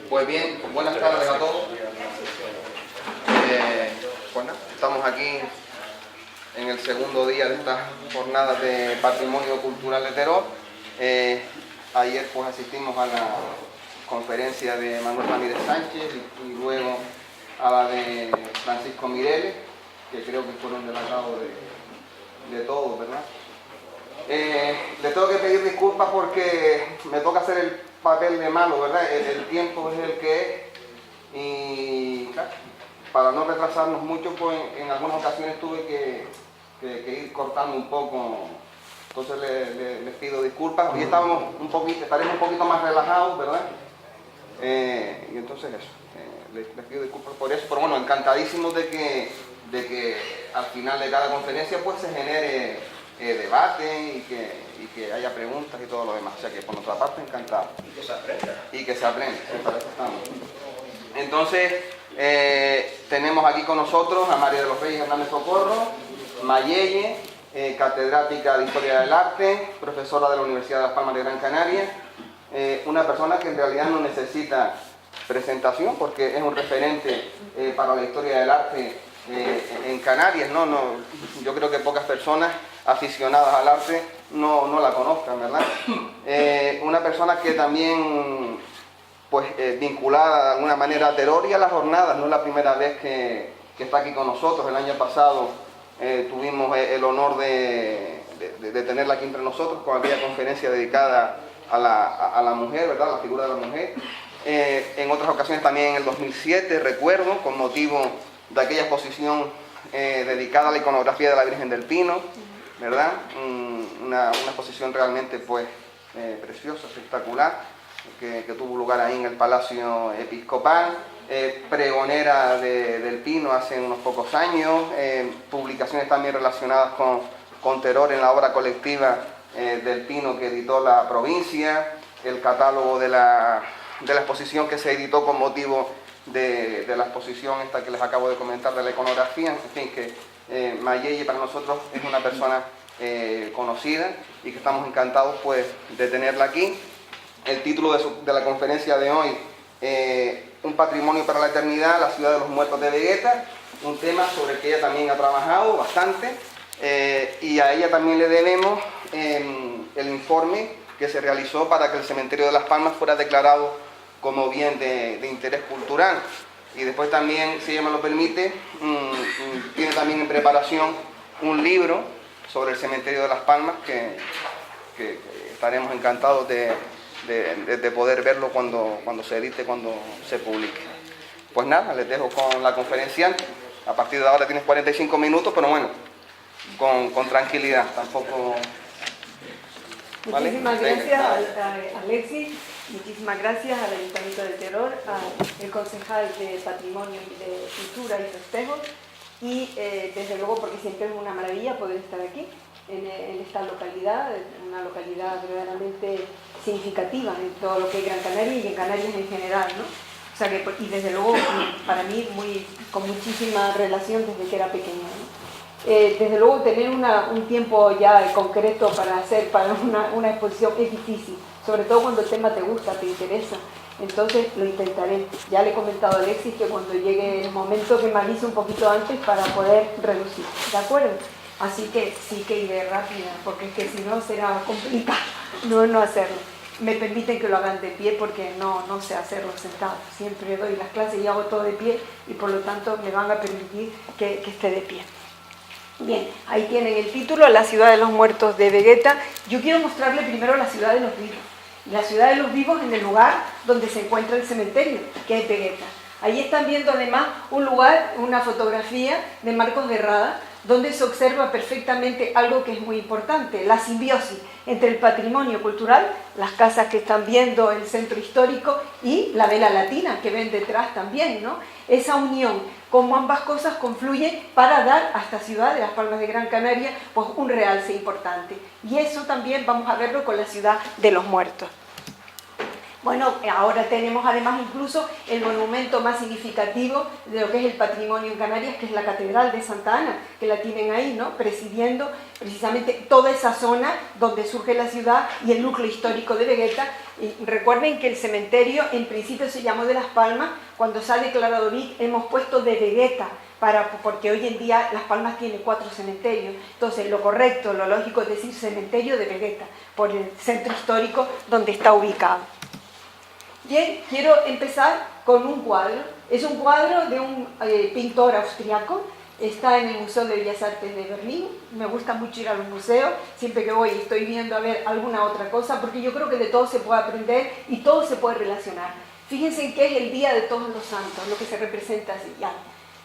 Pues bien, buenas tardes a todos. Pues nada, estamos aquí en el segundo día de estas jornadas de Patrimonio Cultural de Teror. Ayer pues asistimos a la conferencia de Manuel Ramírez Sánchez y luego a la de Francisco Mireles, que creo que fueron del agrado de todos, ¿verdad? Les tengo que pedir disculpas porque me toca hacer el papel de malo, ¿verdad? El tiempo es el que es y claro, para no retrasarnos mucho, pues en algunas ocasiones tuve que ir cortando un poco, entonces les pido disculpas. Hoy estaremos un poquito más relajados, ¿verdad? Y entonces eso, les pido disculpas por eso, pero bueno, encantadísimos de que al final de cada conferencia pues se genere debate y que haya preguntas y todo lo demás. O sea que por nuestra parte encantado. Y que se aprenda. Y que se aprenda, para eso estamos. Entonces tenemos aquí con nosotros a María de los Reyes Hernández Socorro, Mayelle, catedrática de Historia del Arte, profesora de la Universidad de Las Palmas de Gran Canaria, una persona que en realidad no necesita presentación porque es un referente para la historia del arte en Canarias, ¿no? Yo creo que pocas personas aficionadas al arte no la conozcan, ¿verdad? Una persona que también, pues, vinculada de alguna manera a Teror y a las jornadas, no es la primera vez que está aquí con nosotros. El año pasado tuvimos el honor de tenerla aquí entre nosotros con aquella conferencia dedicada a la mujer, ¿verdad? La figura de la mujer. En otras ocasiones también en el 2007, recuerdo, con motivo de aquella exposición dedicada a la iconografía de la Virgen del Pino, ¿verdad? Una exposición realmente pues preciosa, espectacular, que tuvo lugar ahí en el Palacio Episcopal, pregonera del Pino hace unos pocos años, publicaciones también relacionadas con Teror en la obra colectiva del Pino que editó la provincia, el catálogo de la exposición que se editó con motivo de la exposición esta que les acabo de comentar de la iconografía. En fin, que Mayelle para nosotros es una persona conocida y que estamos encantados pues de tenerla aquí. El título de la conferencia de hoy, un patrimonio para la eternidad, la ciudad de los muertos de Vegueta, un tema sobre el que ella también ha trabajado bastante, y a ella también le debemos el informe que se realizó para que el cementerio de Las Palmas fuera declarado como bien de interés cultural. Y después también, si ella me lo permite, tiene también en preparación un libro sobre el cementerio de Las Palmas que estaremos encantados de poder verlo cuando se edite, cuando se publique. Pues nada, les dejo con la conferenciante. A partir de ahora tienes 45 minutos, pero bueno, con tranquilidad, tampoco... Muchísimas gracias a Alexis, muchísimas gracias al Ayuntamiento de Teror, al concejal de Patrimonio y de Cultura y Festejos y desde luego porque siempre es una maravilla poder estar aquí en esta localidad, una localidad verdaderamente significativa en todo lo que es Gran Canaria y en Canarias en general, ¿no? O sea que, y desde luego para mí con muchísima relación desde que era pequeña, ¿no? Desde luego tener un tiempo ya concreto para hacer una exposición es difícil, sobre todo cuando el tema te gusta, te interesa. Entonces lo intentaré. Ya le he comentado a Alexis que cuando llegue el momento que me avise un poquito antes para poder reducir, ¿de acuerdo? Así que sí que iré rápida, porque es que si no será complicado no hacerlo. Me permiten que lo hagan de pie porque no sé hacerlo sentado. Siempre doy las clases y hago todo de pie y por lo tanto me van a permitir que esté de pie. Bien, ahí tienen el título, La ciudad de los muertos de Vegueta. Yo quiero mostrarle primero la ciudad de los vivos. La ciudad de los vivos en el lugar donde se encuentra el cementerio, que es Vegueta. Ahí están viendo además un lugar, una fotografía de Marcos de Rada, donde se observa perfectamente algo que es muy importante, la simbiosis entre el patrimonio cultural, las casas que están viendo, el centro histórico y la vela latina que ven detrás también, ¿no? Esa unión, como ambas cosas confluyen para dar a esta ciudad de Las Palmas de Gran Canaria pues un realce importante. Y eso también vamos a verlo con la ciudad de los muertos. Bueno, ahora tenemos además incluso el monumento más significativo de lo que es el patrimonio en Canarias, que es la Catedral de Santa Ana, que la tienen ahí, ¿no?, presidiendo precisamente toda esa zona donde surge la ciudad y el núcleo histórico de Vegueta. Y recuerden que el cementerio en principio se llamó de Las Palmas, cuando se ha declarado BIC hemos puesto de Vegueta, porque hoy en día Las Palmas tiene 4 cementerios, entonces lo correcto, lo lógico es decir cementerio de Vegueta, por el centro histórico donde está ubicado. Bien, quiero empezar con un cuadro. Es un cuadro de un pintor austriaco, está en el Museo de Bellas Artes de Berlín. Me gusta mucho ir a los museos, siempre que voy estoy viendo a ver alguna otra cosa, porque yo creo que de todo se puede aprender y todo se puede relacionar. Fíjense que es el Día de Todos los Santos, lo que se representa así.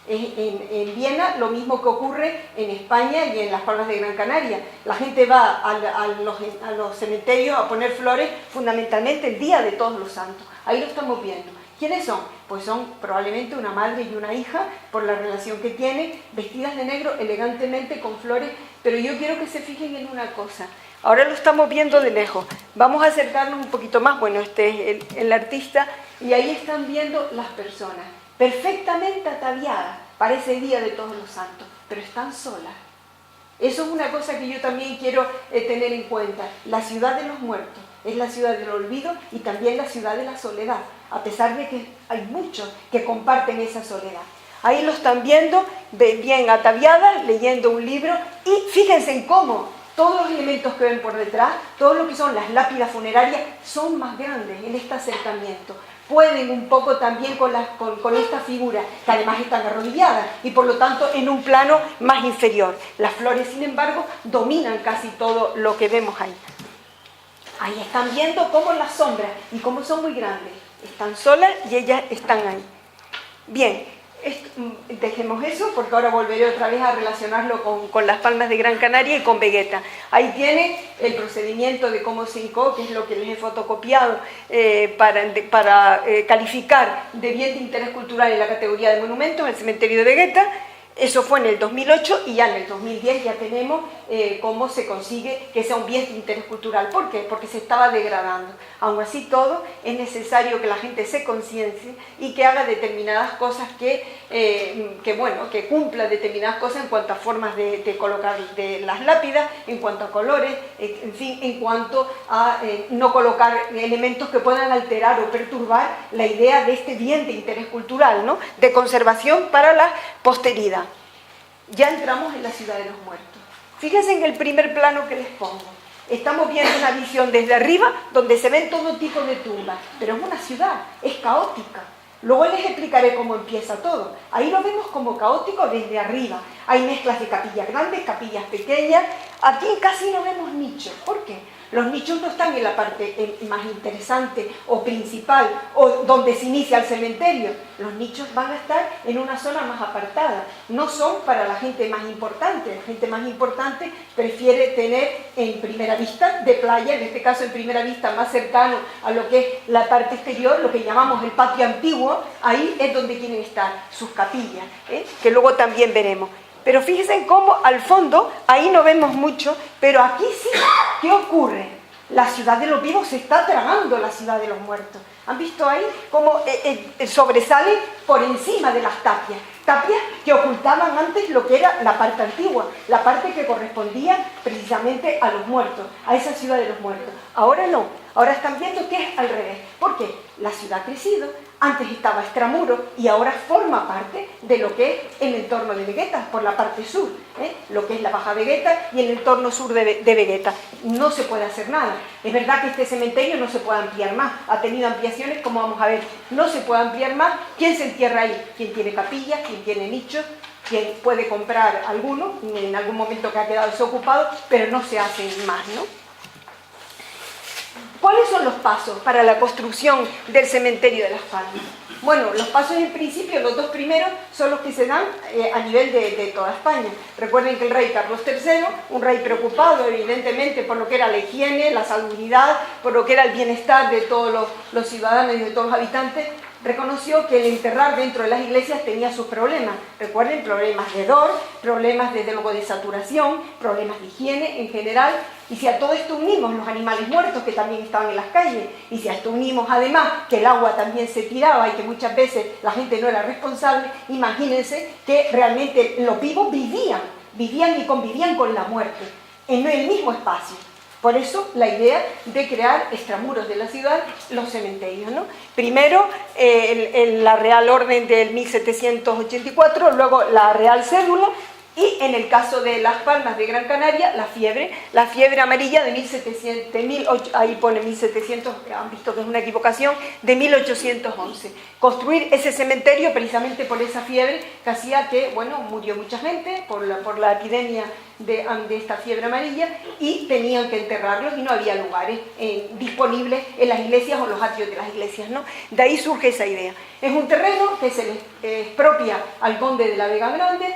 En Viena, lo mismo que ocurre en España y en las Palmas de Gran Canaria. La gente va a los cementerios a poner flores fundamentalmente el Día de Todos los Santos. Ahí lo estamos viendo. ¿Quiénes son? Pues son probablemente una madre y una hija, por la relación que tienen, vestidas de negro elegantemente con flores, pero yo quiero que se fijen en una cosa. Ahora lo estamos viendo de lejos. Vamos a acercarnos un poquito más. Bueno, este es el artista, y ahí están viendo las personas, perfectamente ataviadas para ese Día de Todos los Santos, pero están solas. Eso es una cosa que yo también quiero tener en cuenta. La ciudad de los muertos es la ciudad del olvido y también la ciudad de la soledad, a pesar de que hay muchos que comparten esa soledad. Ahí lo están viendo, bien ataviadas, leyendo un libro, y fíjense en cómo todos los elementos que ven por detrás, todo lo que son las lápidas funerarias, son más grandes en este acercamiento. Pueden un poco también con esta figura, que además están arrodilladas y por lo tanto en un plano más inferior. Las flores, sin embargo, dominan casi todo lo que vemos ahí. Ahí están viendo cómo las sombras, y cómo son muy grandes, están solas y ellas están ahí. Bien, dejemos eso porque ahora volveré otra vez a relacionarlo con Las Palmas de Gran Canaria y con Vegueta. Ahí tiene el procedimiento de cómo se hincó, que es lo que les he fotocopiado para calificar de bien de interés cultural en la categoría de monumento en el cementerio de Vegueta. Eso fue en el 2008 y ya en el 2010 ya tenemos cómo se consigue que sea un bien de interés cultural. ¿Por qué? Porque se estaba degradando. Aún así todo, es necesario que la gente se conciencie y que haga determinadas cosas que cumpla determinadas cosas en cuanto a formas de colocar de las lápidas, en cuanto a colores, en fin, en cuanto a no colocar elementos que puedan alterar o perturbar la idea de este bien de interés cultural, ¿no?, de conservación para la posteridad. Ya entramos en la ciudad de los muertos. Fíjense en el primer plano que les pongo. Estamos viendo una visión desde arriba donde se ven todo tipo de tumbas, pero es una ciudad, es caótica. Luego les explicaré cómo empieza todo. Ahí lo vemos como caótico desde arriba. Hay mezclas de capillas grandes, capillas pequeñas. Aquí casi no vemos nichos. ¿Por qué? Los nichos no están en la parte más interesante o principal o donde se inicia el cementerio. Los nichos van a estar en una zona más apartada. No son para la gente más importante. La gente más importante prefiere tener en primera vista de playa, en este caso en primera vista más cercano a lo que es la parte exterior, lo que llamamos el patio antiguo. Ahí es donde quieren estar sus capillas, que luego también veremos. Pero fíjense cómo al fondo, ahí no vemos mucho, pero aquí sí, ¿qué ocurre? La ciudad de los vivos se está tragando la ciudad de los muertos. ¿Han visto ahí cómo sobresale por encima de las tapias? Tapias que ocultaban antes lo que era la parte antigua, la parte que correspondía precisamente a los muertos, a esa ciudad de los muertos. Ahora no, ahora están viendo que es al revés. ¿Por qué? La ciudad ha crecido, antes estaba extramuro y ahora forma parte de lo que es el entorno de Vegueta, por la parte sur, lo que es la Baja Vegueta y el entorno sur de Vegueta. No se puede hacer nada. Es verdad que este cementerio no se puede ampliar más, ha tenido ampliaciones, como vamos a ver, no se puede ampliar más. ¿Quién se entierra ahí? ¿Quién tiene capillas? ¿Quién tiene nichos? ¿Quién puede comprar alguno? En algún momento que ha quedado desocupado, pero no se hacen más, ¿no? ¿Cuáles son los pasos para la construcción del cementerio de Las Palmas? Bueno, los pasos en principio, los dos primeros, son los que se dan a nivel de toda España. Recuerden que el rey Carlos III, un rey preocupado evidentemente por lo que era la higiene, la salubridad, por lo que era el bienestar de todos los ciudadanos y de todos los habitantes, reconoció que el enterrar dentro de las iglesias tenía sus problemas. Recuerden, problemas de hedor, problemas desde luego de saturación, problemas de higiene en general. Y si a todo esto unimos los animales muertos que también estaban en las calles, y si a esto unimos además que el agua también se tiraba y que muchas veces la gente no era responsable, imagínense que realmente los vivos vivían y convivían con la muerte en el mismo espacio. Por eso la idea de crear extramuros de la ciudad, los cementerios, ¿no? Primero la Real Orden del 1784, luego la Real Cédula, y en el caso de Las Palmas de Gran Canaria, la fiebre amarilla de 1700, ahí pone 1700, han visto que es una equivocación, de 1811. Construir ese cementerio precisamente por esa fiebre que hacía que, bueno, murió mucha gente por la epidemia de esta fiebre amarilla, y tenían que enterrarlos y no había lugares disponibles en las iglesias o los atrios de las iglesias, ¿no? De ahí surge esa idea. Es un terreno que se le expropia al conde de la Vega Grande,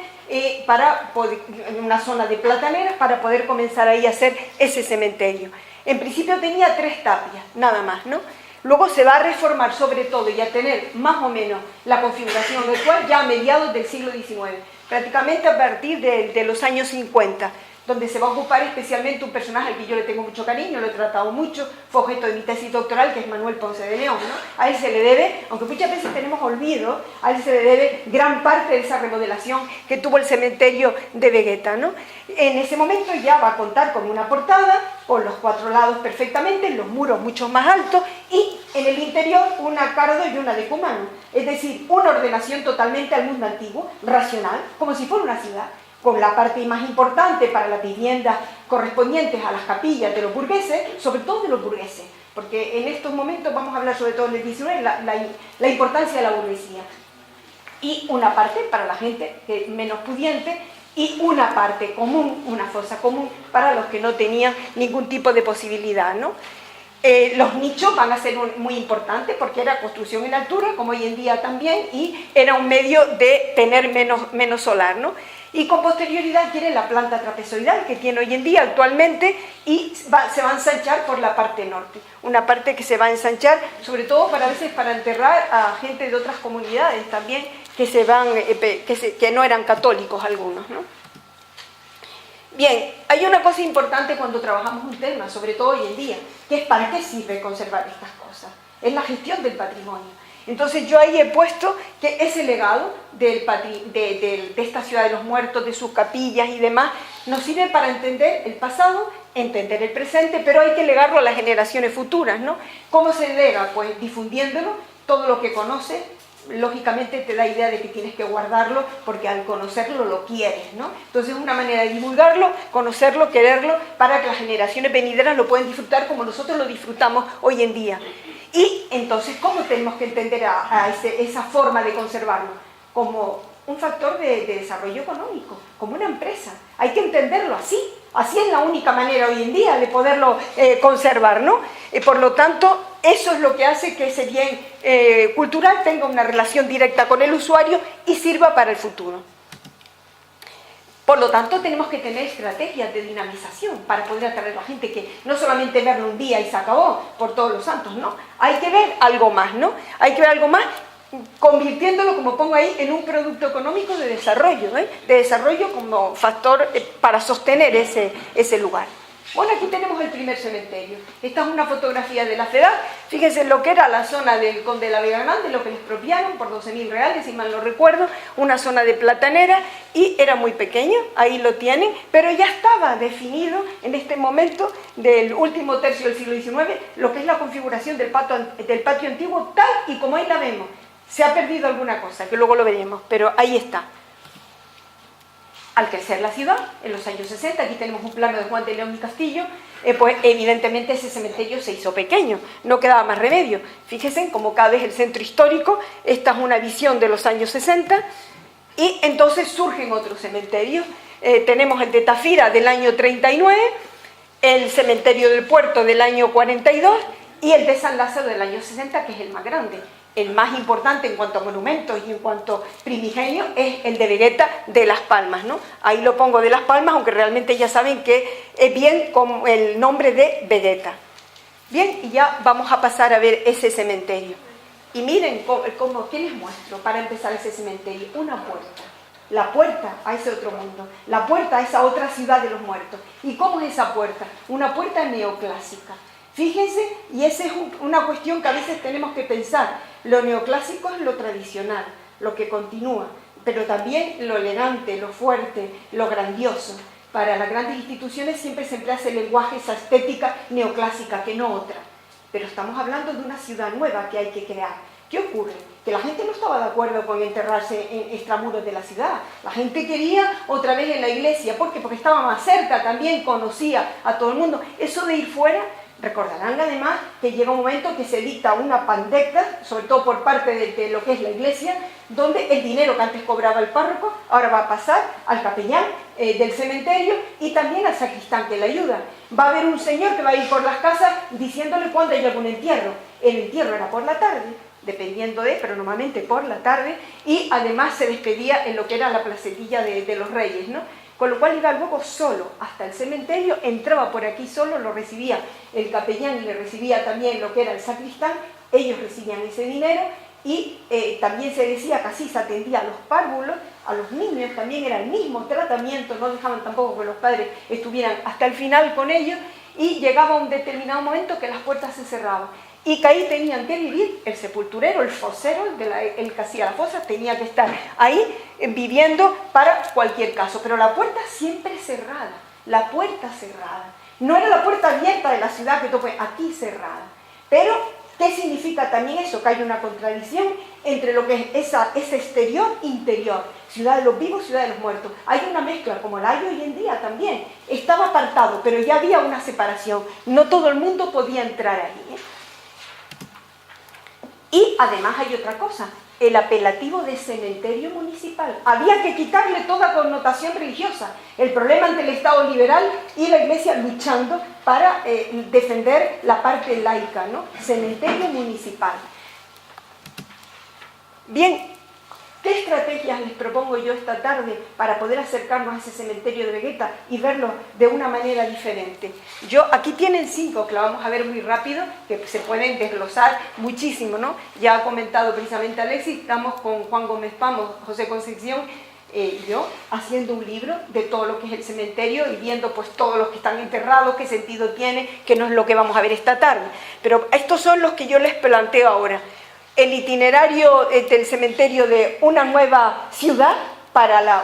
para poder, en una zona de plataneras, para poder comenzar ahí a hacer ese cementerio. En principio tenía 3 tapias, nada más, ¿no? Luego se va a reformar sobre todo y a tener más o menos la configuración actual ya a mediados del siglo XIX, prácticamente a partir de los años 50, donde se va a ocupar especialmente un personaje al que yo le tengo mucho cariño, lo he tratado mucho, fue objeto de mi tesis doctoral, que es Manuel Ponce de León, ¿no? A él se le debe, aunque muchas veces tenemos olvido, a él se le debe gran parte de esa remodelación que tuvo el cementerio de Vegueta, ¿no? En ese momento ya va a contar con una portada, con los 4 lados perfectamente, los muros mucho más altos, y en el interior una cardo y una decumano, es decir, una ordenación totalmente al mundo antiguo, racional, como si fuera una ciudad, con la parte más importante para las viviendas correspondientes a las capillas de los burgueses, sobre todo de los burgueses, porque en estos momentos vamos a hablar sobre todo en el 19, la importancia de la burguesía, y una parte para la gente menos pudiente, y una parte común, una fosa común para los que no tenían ningún tipo de posibilidad, ¿no? Los nichos van a ser muy importantes porque era construcción en altura, como hoy en día también, y era un medio de tener menos solar, ¿no? Y con posterioridad quiere la planta trapezoidal que tiene hoy en día actualmente, y se va a ensanchar por la parte norte, una parte que se va a ensanchar sobre todo para a veces para enterrar a gente de otras comunidades también que no eran católicos algunos, ¿no? Bien, hay una cosa importante cuando trabajamos un tema, sobre todo hoy en día, que es para qué sirve conservar estas cosas. Es la gestión del patrimonio. Entonces yo ahí he puesto que ese legado de esta ciudad de los muertos, de sus capillas y demás, nos sirve para entender el pasado, entender el presente, pero hay que legarlo a las generaciones futuras, ¿no? ¿Cómo se lega? Pues difundiéndolo, todo lo que conoces, lógicamente te da idea de que tienes que guardarlo, porque al conocerlo lo quieres, ¿no? Entonces es una manera de divulgarlo, conocerlo, quererlo, para que las generaciones venideras lo puedan disfrutar como nosotros lo disfrutamos hoy en día. Y entonces, ¿cómo tenemos que entender esa forma de conservarlo? Como un factor de desarrollo económico, como una empresa. Hay que entenderlo así. Así es la única manera hoy en día de poderlo conservar, ¿no? Por lo tanto, eso es lo que hace que ese bien cultural tenga una relación directa con el usuario y sirva para el futuro. Por lo tanto, tenemos que tener estrategias de dinamización para poder atraer a la gente, que no solamente verlo un día y se acabó por todos los santos, ¿no? Hay que ver algo más, ¿no? Hay que ver algo más, convirtiéndolo, como pongo ahí, en un producto económico de desarrollo, ¿eh? De desarrollo como factor para sostener ese lugar. Bueno, aquí tenemos el primer cementerio. Esta es una fotografía de la FEDAC. Fíjense lo que era la zona del Conde de la Vega Grande, lo que les expropiaron por 12.000 reales, si mal no recuerdo, una zona de platanera, y era muy pequeño, ahí lo tienen, pero ya estaba definido en este momento del último tercio del siglo XIX lo que es la configuración del patio antiguo tal y como ahí la vemos. Se ha perdido alguna cosa, que luego lo veremos, pero ahí está. Al crecer la ciudad, en los años 60, aquí tenemos un plano de Juan de León y Castillo, pues evidentemente ese cementerio se hizo pequeño, no quedaba más remedio. Fíjense como cada vez el centro histórico, esta es una visión de los años 60, y entonces surgen otros cementerios. Tenemos el de Tafira del año 39, el cementerio del Puerto del año 42 y el de San Lázaro del año 60, que es el más grande. El más importante en cuanto a monumentos y en cuanto a primigenio es el de Vegueta de Las Palmas, ¿no? Ahí lo pongo de Las Palmas, aunque realmente ya saben que es bien con el nombre de Vegueta. Bien, y ya vamos a pasar a ver ese cementerio. Y miren ¿qué les muestro para empezar ese cementerio? Una puerta. La puerta a ese otro mundo, la puerta a esa otra ciudad de los muertos. ¿Y cómo es esa puerta? Una puerta neoclásica. Fíjense, y esa es una cuestión que a veces tenemos que pensar. Lo neoclásico es lo tradicional, lo que continúa, pero también lo elegante, lo fuerte, lo grandioso. Para las grandes instituciones siempre se emplea ese lenguaje, esa estética neoclásica, que no otra. Pero estamos hablando de una ciudad nueva que hay que crear. ¿Qué ocurre? Que la gente no estaba de acuerdo con enterrarse en extramuros de la ciudad. La gente quería otra vez en la iglesia. ¿Por qué? Porque estaba más cerca, también conocía a todo el mundo. Eso de ir fuera, recordarán además que llega un momento que se dicta una pandecta, sobre todo por parte de lo que es la iglesia, donde el dinero que antes cobraba el párroco, ahora va a pasar al capellán del cementerio y también al sacristán que le ayuda. Va a haber un señor que va a ir por las casas diciéndole cuándo hay algún entierro. El entierro era por la tarde, dependiendo pero normalmente por la tarde, y además se despedía en lo que era la placetilla de los reyes, ¿no? Con lo cual iba luego solo hasta el cementerio, entraba por aquí solo, lo recibía el capellán y le recibía también lo que era el sacristán, ellos recibían ese dinero y también se decía que así se atendía a los párvulos, a los niños también era el mismo tratamiento, no dejaban tampoco que los padres estuvieran hasta el final con ellos y llegaba un determinado momento que las puertas se cerraban. Y que ahí tenían que vivir el sepulturero, el fosero, el que hacía la fosa, tenía que estar ahí viviendo para cualquier caso. Pero la puerta siempre cerrada, la puerta cerrada. No era la puerta abierta de la ciudad que todo fue aquí cerrada. Pero, ¿qué significa también eso? Que hay una contradicción entre lo que es ese exterior e interior. Ciudad de los vivos, ciudad de los muertos. Hay una mezcla, como la hay hoy en día también. Estaba apartado, pero ya había una separación. No todo el mundo podía entrar ahí, Y además hay otra cosa, el apelativo de cementerio municipal. Había que quitarle toda connotación religiosa. El problema ante el Estado liberal y la Iglesia luchando para defender la parte laica, ¿no? Cementerio municipal. Bien, ¿qué estrategias les propongo yo esta tarde para poder acercarnos a ese cementerio de Vegueta y verlo de una manera diferente? Aquí tienen 5 que la vamos a ver muy rápido, que se pueden desglosar muchísimo, ¿no? Ya ha comentado precisamente Alexis, estamos con Juan Gómez Pamos, José Concepción y yo haciendo un libro de todo lo que es el cementerio y viendo pues todos los que están enterrados, qué sentido tiene, que no es lo que vamos a ver esta tarde. Pero estos son los que yo les planteo ahora. El itinerario del cementerio de una nueva ciudad,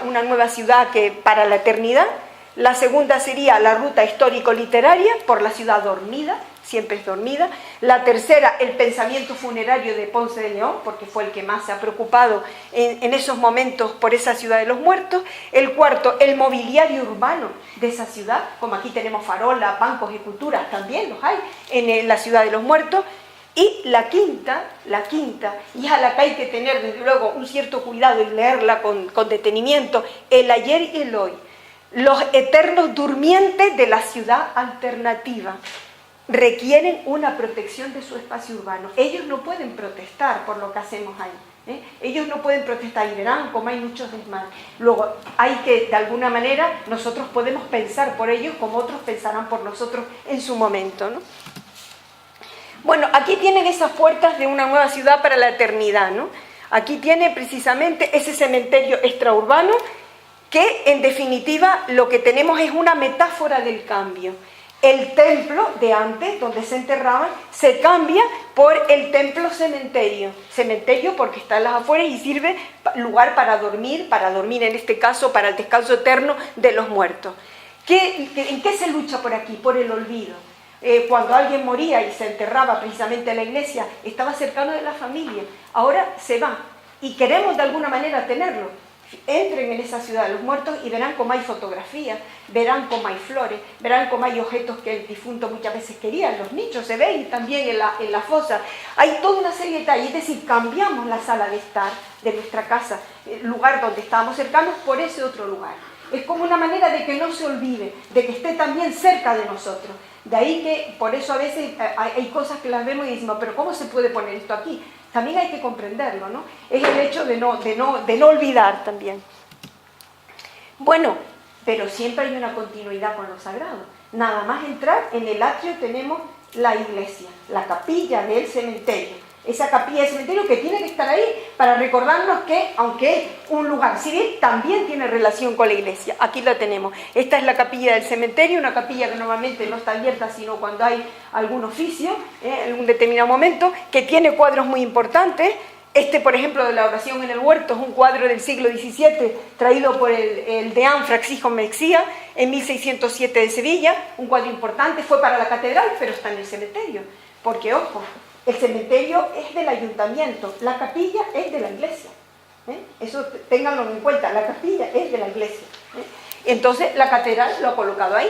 una nueva ciudad que para la eternidad. La segunda sería la ruta histórico-literaria por la ciudad dormida, siempre es dormida. La tercera, el pensamiento funerario de Ponce de León, porque fue el que más se ha preocupado en esos momentos por esa ciudad de los muertos. El cuarto, el mobiliario urbano de esa ciudad, como aquí tenemos farolas, bancos y culturas, también los hay en la ciudad de los muertos. Y la quinta, y a la que hay que tener desde luego un cierto cuidado y leerla con detenimiento, el ayer y el hoy, los eternos durmientes de la ciudad alternativa, requieren una protección de su espacio urbano. Ellos no pueden protestar por lo que hacemos ahí, ellos no pueden protestar y verán como hay muchos desmanes. Luego hay que, de alguna manera, nosotros podemos pensar por ellos como otros pensarán por nosotros en su momento, ¿no? Bueno, aquí tienen esas puertas de una nueva ciudad para la eternidad, ¿no? Aquí tiene precisamente ese cementerio extraurbano que, en definitiva, lo que tenemos es una metáfora del cambio. El templo de antes, donde se enterraban, se cambia por el templo cementerio. Cementerio porque está en las afueras y sirve lugar para dormir en este caso para el descanso eterno de los muertos. ¿En qué se lucha por aquí? Por el olvido. Cuando alguien moría y se enterraba precisamente en la iglesia, estaba cercano de la familia, ahora se va y queremos de alguna manera tenerlo. Entren en esa ciudad de los muertos y verán cómo hay fotografías, verán cómo hay flores, verán cómo hay objetos que el difunto muchas veces quería, en los nichos se ven y también en la fosa. Hay toda una serie de detalles, es decir, cambiamos la sala de estar de nuestra casa, el lugar donde estábamos cercanos, por ese otro lugar. Es como una manera de que no se olvide, de que esté también cerca de nosotros. De ahí que, por eso a veces hay cosas que las vemos y decimos, pero ¿cómo se puede poner esto aquí? También hay que comprenderlo, ¿no? Es el hecho de no olvidar también. Bueno, pero siempre hay una continuidad con lo sagrado. Nada más entrar, en el atrio tenemos la iglesia, la capilla del cementerio. esa capilla del cementerio que tiene que estar ahí para recordarnos que, aunque es un lugar civil, también tiene relación con la iglesia. Aquí la tenemos. Esta es la capilla del cementerio, una capilla que normalmente no está abierta sino cuando hay algún oficio, en un determinado momento, que tiene cuadros muy importantes. Este, por ejemplo, de la oración en el huerto, es un cuadro del siglo XVII traído por el deán Francisco Mexía en 1607 de Sevilla, un cuadro importante, fue para la catedral, pero está en el cementerio, porque, ojo, el cementerio es del ayuntamiento, la capilla es de la iglesia. Eso ténganlo en cuenta, la capilla es de la iglesia. Entonces, la catedral lo ha colocado ahí.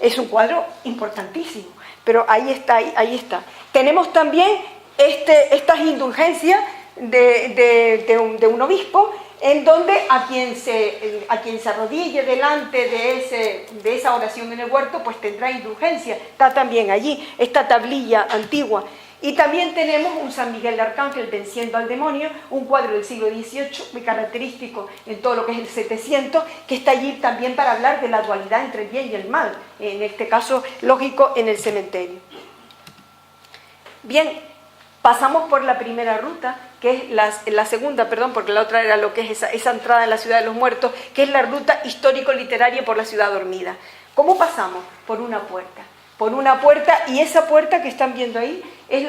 Es un cuadro importantísimo, pero ahí está, ahí está. Tenemos también estas indulgencias de un obispo, en donde a quien se arrodille delante de esa oración en el huerto, pues tendrá indulgencia. Está también allí esta tablilla antigua. Y también tenemos un San Miguel de Arcángel venciendo al demonio, un cuadro del siglo XVIII, muy característico en todo lo que es el 700, que está allí también para hablar de la dualidad entre el bien y el mal, en este caso, lógico, en el cementerio. Bien, pasamos por la primera ruta, que es la segunda, perdón, porque la otra era lo que es esa entrada en la ciudad de los muertos, que es la ruta histórico-literaria por la ciudad dormida. ¿Cómo pasamos? Por una puerta. Por una puerta, y esa puerta que están viendo ahí es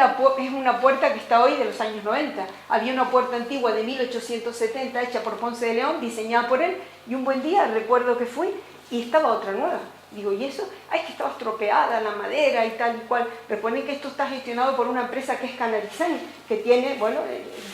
una puerta que está hoy de los años 90. Había una puerta antigua de 1870 hecha por Ponce de León, diseñada por él, y un buen día recuerdo que fui y estaba otra nueva. Digo, ¿y eso? Ay, que estaba estropeada la madera y tal y cual. Recuerden que esto está gestionado por una empresa que es Canaricén, que tiene, bueno,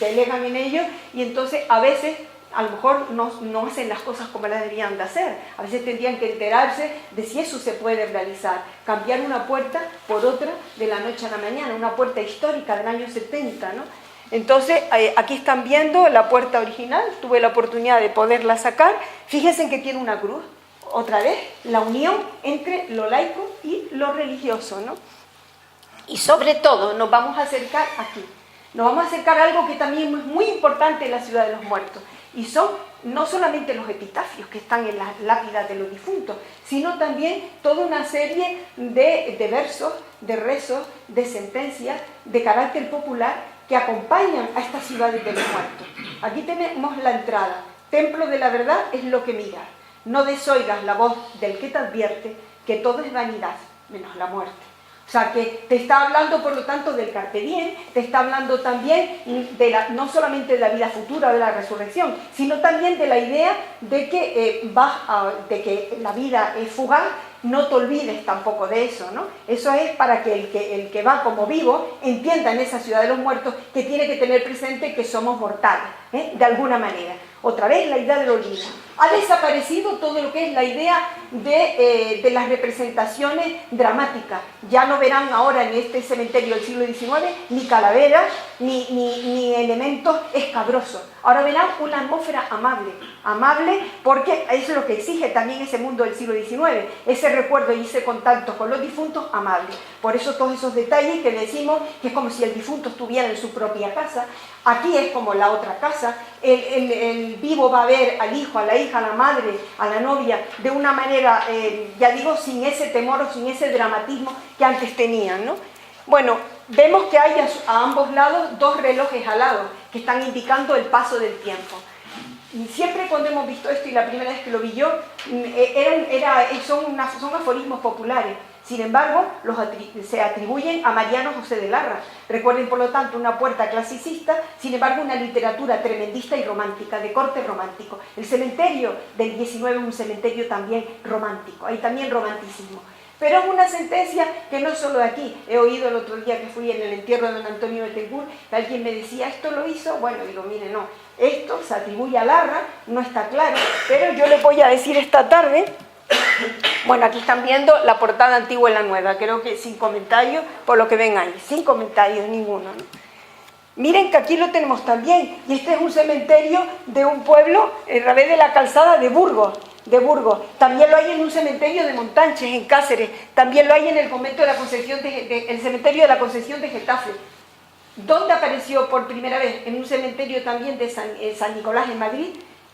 delegan en ello, y entonces a veces a lo mejor no hacen las cosas como las deberían de hacer. A veces tendrían que enterarse de si eso se puede realizar. Cambiar una puerta por otra de la noche a la mañana, una puerta histórica del año 70, ¿no? Entonces, aquí están viendo la puerta original, tuve la oportunidad de poderla sacar. Fíjense que tiene una cruz, otra vez, la unión entre lo laico y lo religioso, ¿no? Y sobre todo, nos vamos a acercar aquí. Nos vamos a acercar a algo que también es muy importante en la ciudad de los muertos. Y son no solamente los epitafios que están en las lápidas de los difuntos, sino también toda una serie de versos, de rezos, de sentencias, de carácter popular que acompañan a estas ciudades de los muertos. Aquí tenemos la entrada. Templo de la verdad es lo que miras. No desoigas la voz del que te advierte que todo es vanidad, menos la muerte. O sea, que te está hablando, por lo tanto, del carpe diem, te está hablando también no solamente de la vida futura, de la resurrección, sino también de la idea de que, de que la vida es fugaz. No te olvides tampoco de eso, ¿no? Eso es para que el que va como vivo entienda en esa ciudad de los muertos que tiene que tener presente que somos mortales, de alguna manera. Otra vez la idea del olvido. Ha desaparecido todo lo que es la idea de las representaciones dramáticas. Ya no verán ahora en este cementerio del siglo XIX ni calaveras ni elementos escabrosos. Ahora verán una atmósfera amable porque es lo que exige también ese mundo del siglo XIX, ese recuerdo y ese contacto con los difuntos amable. Por eso todos esos detalles que decimos que es como si el difunto estuviera en su propia casa. Aquí es como la otra casa, el vivo va a ver al hijo, a la hija, a la madre, a la novia, de una manera, ya digo, sin ese temor o sin ese dramatismo que antes tenían, ¿no? Bueno, vemos que hay a ambos lados dos relojes alados que están indicando el paso del tiempo. Y siempre cuando hemos visto esto, y la primera vez que lo vi yo, son aforismos populares. Sin embargo, se atribuyen a Mariano José de Larra. Recuerden, por lo tanto, una puerta clasicista, sin embargo, una literatura tremendista y romántica, de corte romántico. El cementerio del 19 es un cementerio también romántico, hay también romanticismo. Pero es una sentencia que no es solo de aquí. He oído el otro día que fui en el entierro de don Antonio Betancourt, que alguien me decía, ¿esto lo hizo? Bueno, digo, mire, no, esto se atribuye a Larra, no está claro, pero yo les voy a decir esta tarde. Bueno, aquí están viendo la portada antigua y la nueva, creo que sin comentarios, por lo que ven ahí, sin comentarios ninguno, ¿no? Miren que aquí lo tenemos también, y este es un cementerio de un pueblo, el Rabé de la Calzada de Burgos. También lo hay en un cementerio de Montanches, en Cáceres, también lo hay en el convento de la Concepción el cementerio de la Concepción de Getafe. ¿Dónde apareció por primera vez? En un cementerio también de San Nicolás en Madrid,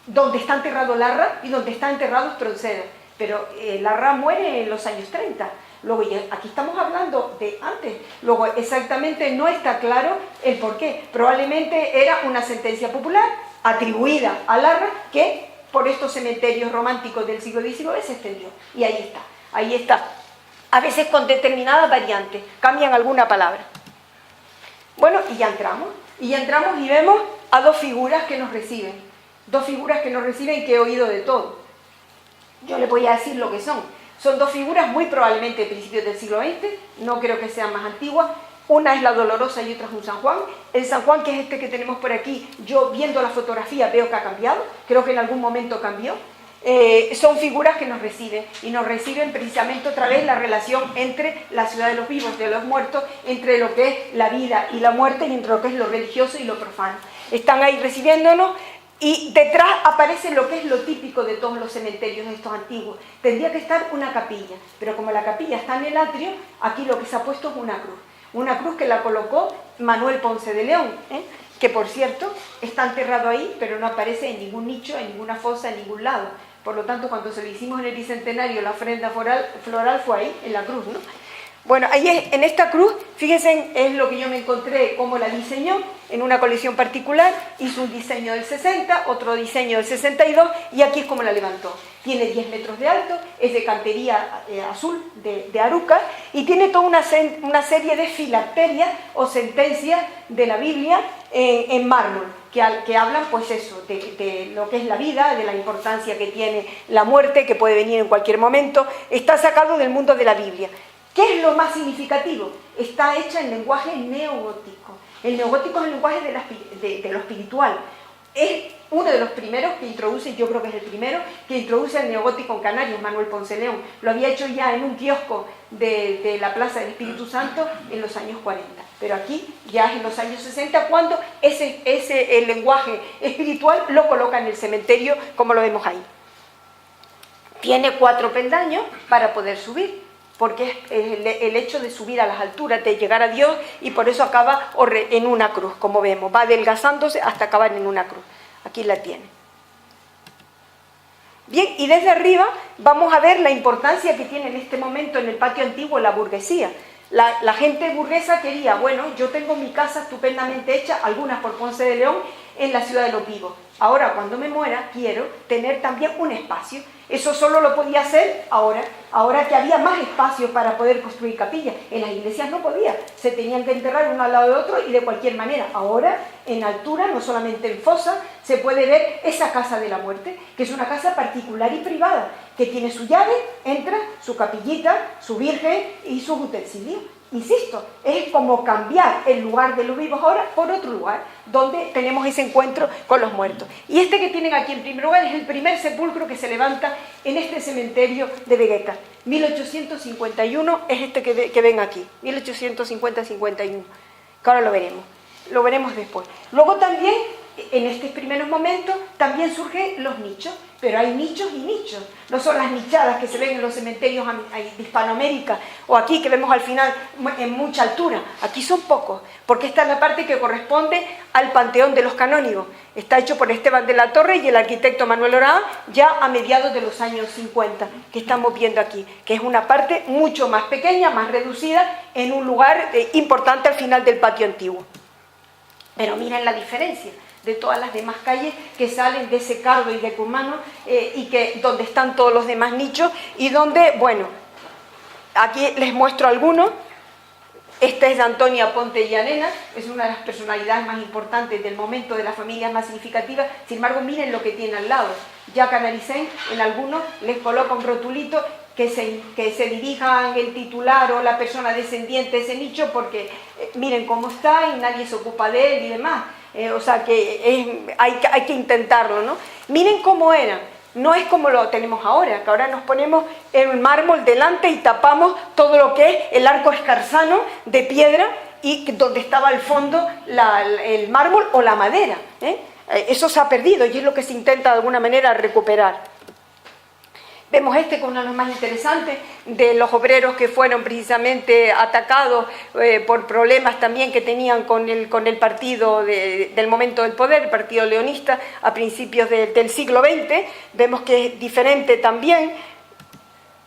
donde está enterrado Larra y donde está enterrado Espronceda. pero Larra muere en los años 30. Luego, aquí estamos hablando de antes. Luego, exactamente no está claro el por qué. Probablemente era una sentencia popular atribuida a Larra que por estos cementerios románticos del siglo XIX se extendió. Y ahí está, ahí está. A veces con determinadas variantes, cambian alguna palabra. Bueno, y ya entramos y vemos a dos figuras que nos reciben. Dos figuras que nos reciben que he oído de todo. Yo les voy a decir lo que son. Son dos figuras muy probablemente de principios del siglo XX, no creo que sean más antiguas. Una es la Dolorosa y otra es un San Juan. El San Juan, que es este que tenemos por aquí, yo viendo la fotografía veo que ha cambiado, creo que en algún momento cambió. Son figuras que nos reciben, y nos reciben precisamente otra vez la relación entre la ciudad de los vivos, de los muertos, entre lo que es la vida y la muerte, y entre lo que es lo religioso y lo profano. Están ahí recibiéndonos. Y detrás aparece lo que es lo típico de todos los cementerios de estos antiguos. Tendría que estar una capilla, pero como la capilla está en el atrio, aquí lo que se ha puesto es una cruz. Una cruz que la colocó Manuel Ponce de León, que por cierto está enterrado ahí, pero no aparece en ningún nicho, en ninguna fosa, en ningún lado. Por lo tanto, cuando se lo hicimos en el Bicentenario, la ofrenda floral fue ahí, en la cruz, ¿no? Bueno, ahí en esta cruz, fíjense, es lo que yo me encontré, cómo la diseñó en una colección particular. Hizo un diseño del 60, otro diseño del 62, y aquí es como la levantó. Tiene 10 metros de alto, es de cantería azul de Aruca, y tiene toda una serie de filacterias o sentencias de la Biblia en mármol, que hablan pues eso, de lo que es la vida, de la importancia que tiene la muerte, que puede venir en cualquier momento. Está sacado del mundo de la Biblia. ¿Qué es lo más significativo? Está hecha en lenguaje neogótico. El neogótico es el lenguaje de lo espiritual. Es uno de los primeros que introduce, yo creo que es el primero, que introduce el neogótico en Canarias, Manuel Ponce León. Lo había hecho ya en un kiosco de la Plaza del Espíritu Santo en los años 40. Pero aquí ya es en los años 60 cuando el lenguaje espiritual lo coloca en el cementerio, como lo vemos ahí. Tiene 4 peldaños para poder subir, porque es el hecho de subir a las alturas, de llegar a Dios, y por eso acaba en una cruz, como vemos, va adelgazándose hasta acabar en una cruz. Aquí la tiene. Bien, y desde arriba vamos a ver la importancia que tiene en este momento en el patio antiguo la burguesía. La gente burguesa quería, bueno, yo tengo mi casa estupendamente hecha, algunas por Ponce de León, en la ciudad de los vivos. Ahora, cuando me muera, quiero tener también un espacio. Eso solo lo podía hacer ahora que había más espacio para poder construir capillas. En las iglesias no podía, se tenían que enterrar uno al lado de otro y de cualquier manera. Ahora, en altura, no solamente en fosa, se puede ver esa casa de la muerte, que es una casa particular y privada, que tiene su llave, entra, su capillita, su virgen y sus utensilios. Insisto, es como cambiar el lugar de los vivos ahora por otro lugar, donde tenemos ese encuentro con los muertos. Y este que tienen aquí en primer lugar es el primer sepulcro que se levanta en este cementerio de Vegueta. 1851 es este que ven aquí, 1850-51, que ahora lo veremos después. Luego también, en estos primeros momentos, también surgen los nichos, pero hay nichos y nichos. No son las nichadas que se ven en los cementerios de Hispanoamérica o aquí que vemos al final en mucha altura. Aquí son pocos, porque esta es la parte que corresponde al Panteón de los Canónigos. Está hecho por Esteban de la Torre y el arquitecto Manuel Orán ya a mediados de los años 50, que estamos viendo aquí, que es una parte mucho más pequeña, más reducida, en un lugar importante al final del patio antiguo. Pero miren la diferencia de todas las demás calles que salen de ese Cardo y de Cumano, y donde están todos los demás nichos, y donde, bueno, aquí les muestro algunos. Esta es de Antonia Ponte y Arena, es una de las personalidades más importantes del momento, de las familias más significativas. Sin embargo, miren lo que tiene al lado. Ya Canaricén, en algunos les coloca un rotulito que se dirijan el titular o la persona descendiente de ese nicho, porque miren cómo está y nadie se ocupa de él y demás. O sea que hay que intentarlo, ¿no? Miren cómo era. No es como lo tenemos ahora, que ahora nos ponemos el mármol delante y tapamos todo lo que es el arco escarzano de piedra y donde estaba al fondo el mármol o la madera. Eso se ha perdido y es lo que se intenta de alguna manera recuperar. Vemos este como uno de los más interesantes, de los obreros que fueron precisamente atacados por problemas también que tenían con el partido del momento del poder, el partido leonista, a principios del siglo XX. Vemos que es diferente también.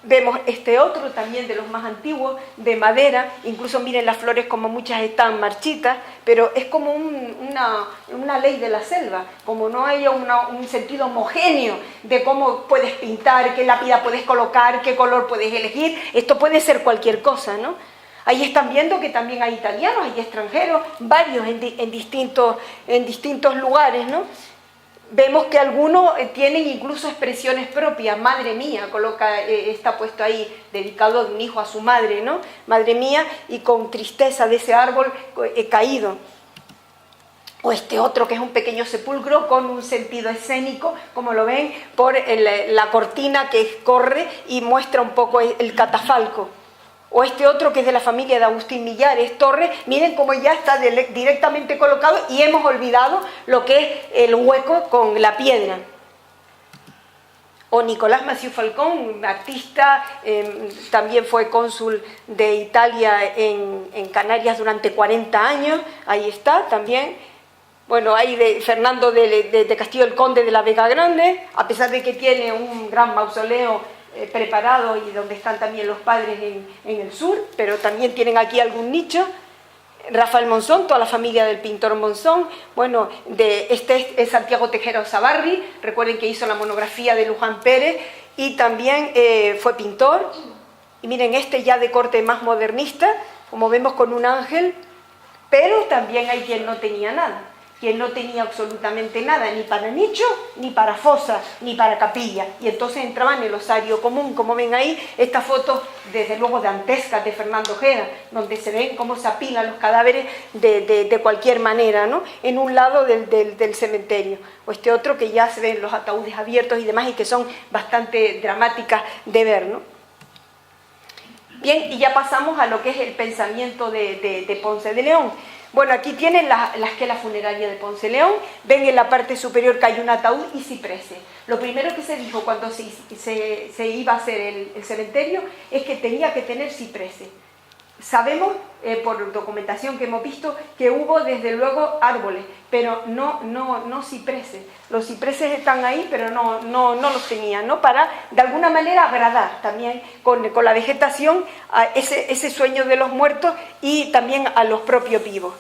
Vemos este otro también de los más antiguos, de madera, incluso miren las flores como muchas están marchitas, pero es como una ley de la selva, como no haya un sentido homogéneo de cómo puedes pintar, qué lápida puedes colocar, qué color puedes elegir, esto puede ser cualquier cosa, ¿no? Ahí están viendo que también hay italianos, hay extranjeros, varios en distintos lugares, ¿no? Vemos que algunos tienen incluso expresiones propias, madre mía, está puesto ahí, dedicado de un hijo a su madre, ¿no? Madre mía, y con tristeza de ese árbol caído. O este otro que es un pequeño sepulcro con un sentido escénico, como lo ven, por la cortina que corre y muestra un poco el catafalco. O este otro que es de la familia de Agustín Millares Torres, miren cómo ya está directamente colocado y hemos olvidado lo que es el hueco con la piedra. O Nicolás Massieu Falcón, artista, también fue cónsul de Italia en Canarias durante 40 años, ahí está también. Bueno, hay de Fernando de Castillo el Conde de la Vega Grande, a pesar de que tiene un gran mausoleo preparado y donde están también los padres en el sur, pero también tienen aquí algún nicho. Rafael Monzón, toda la familia del pintor Monzón. Bueno, este es Santiago Tejero Sabarri, recuerden que hizo la monografía de Luján Pérez y también fue pintor. Y miren, este ya de corte más modernista, como vemos con un ángel, pero también hay quien no tenía nada. Quien no tenía absolutamente nada, ni para nicho, ni para fosa, ni para capilla. Y entonces entraba en el osario común, como ven ahí, esta foto, desde luego dantesca, de Fernando Ojeda, donde se ven cómo se apilan los cadáveres de cualquier manera, ¿no? En un lado del cementerio. O este otro que ya se ven los ataúdes abiertos y demás, y que son bastante dramáticas de ver, ¿no? Bien, y ya pasamos a lo que es el pensamiento de Ponce de León. Bueno, aquí tienen la esquela funeraria de Ponce de León. Ven en la parte superior que hay un ataúd y cipreses. Lo primero que se dijo cuando se iba a hacer el cementerio es que tenía que tener cipreses. Sabemos, por documentación que hemos visto, que hubo desde luego árboles, pero no cipreses. Los cipreses están ahí, pero no los tenían, ¿no? Para, de alguna manera, agradar también con la vegetación a ese sueño de los muertos y también a los propios vivos.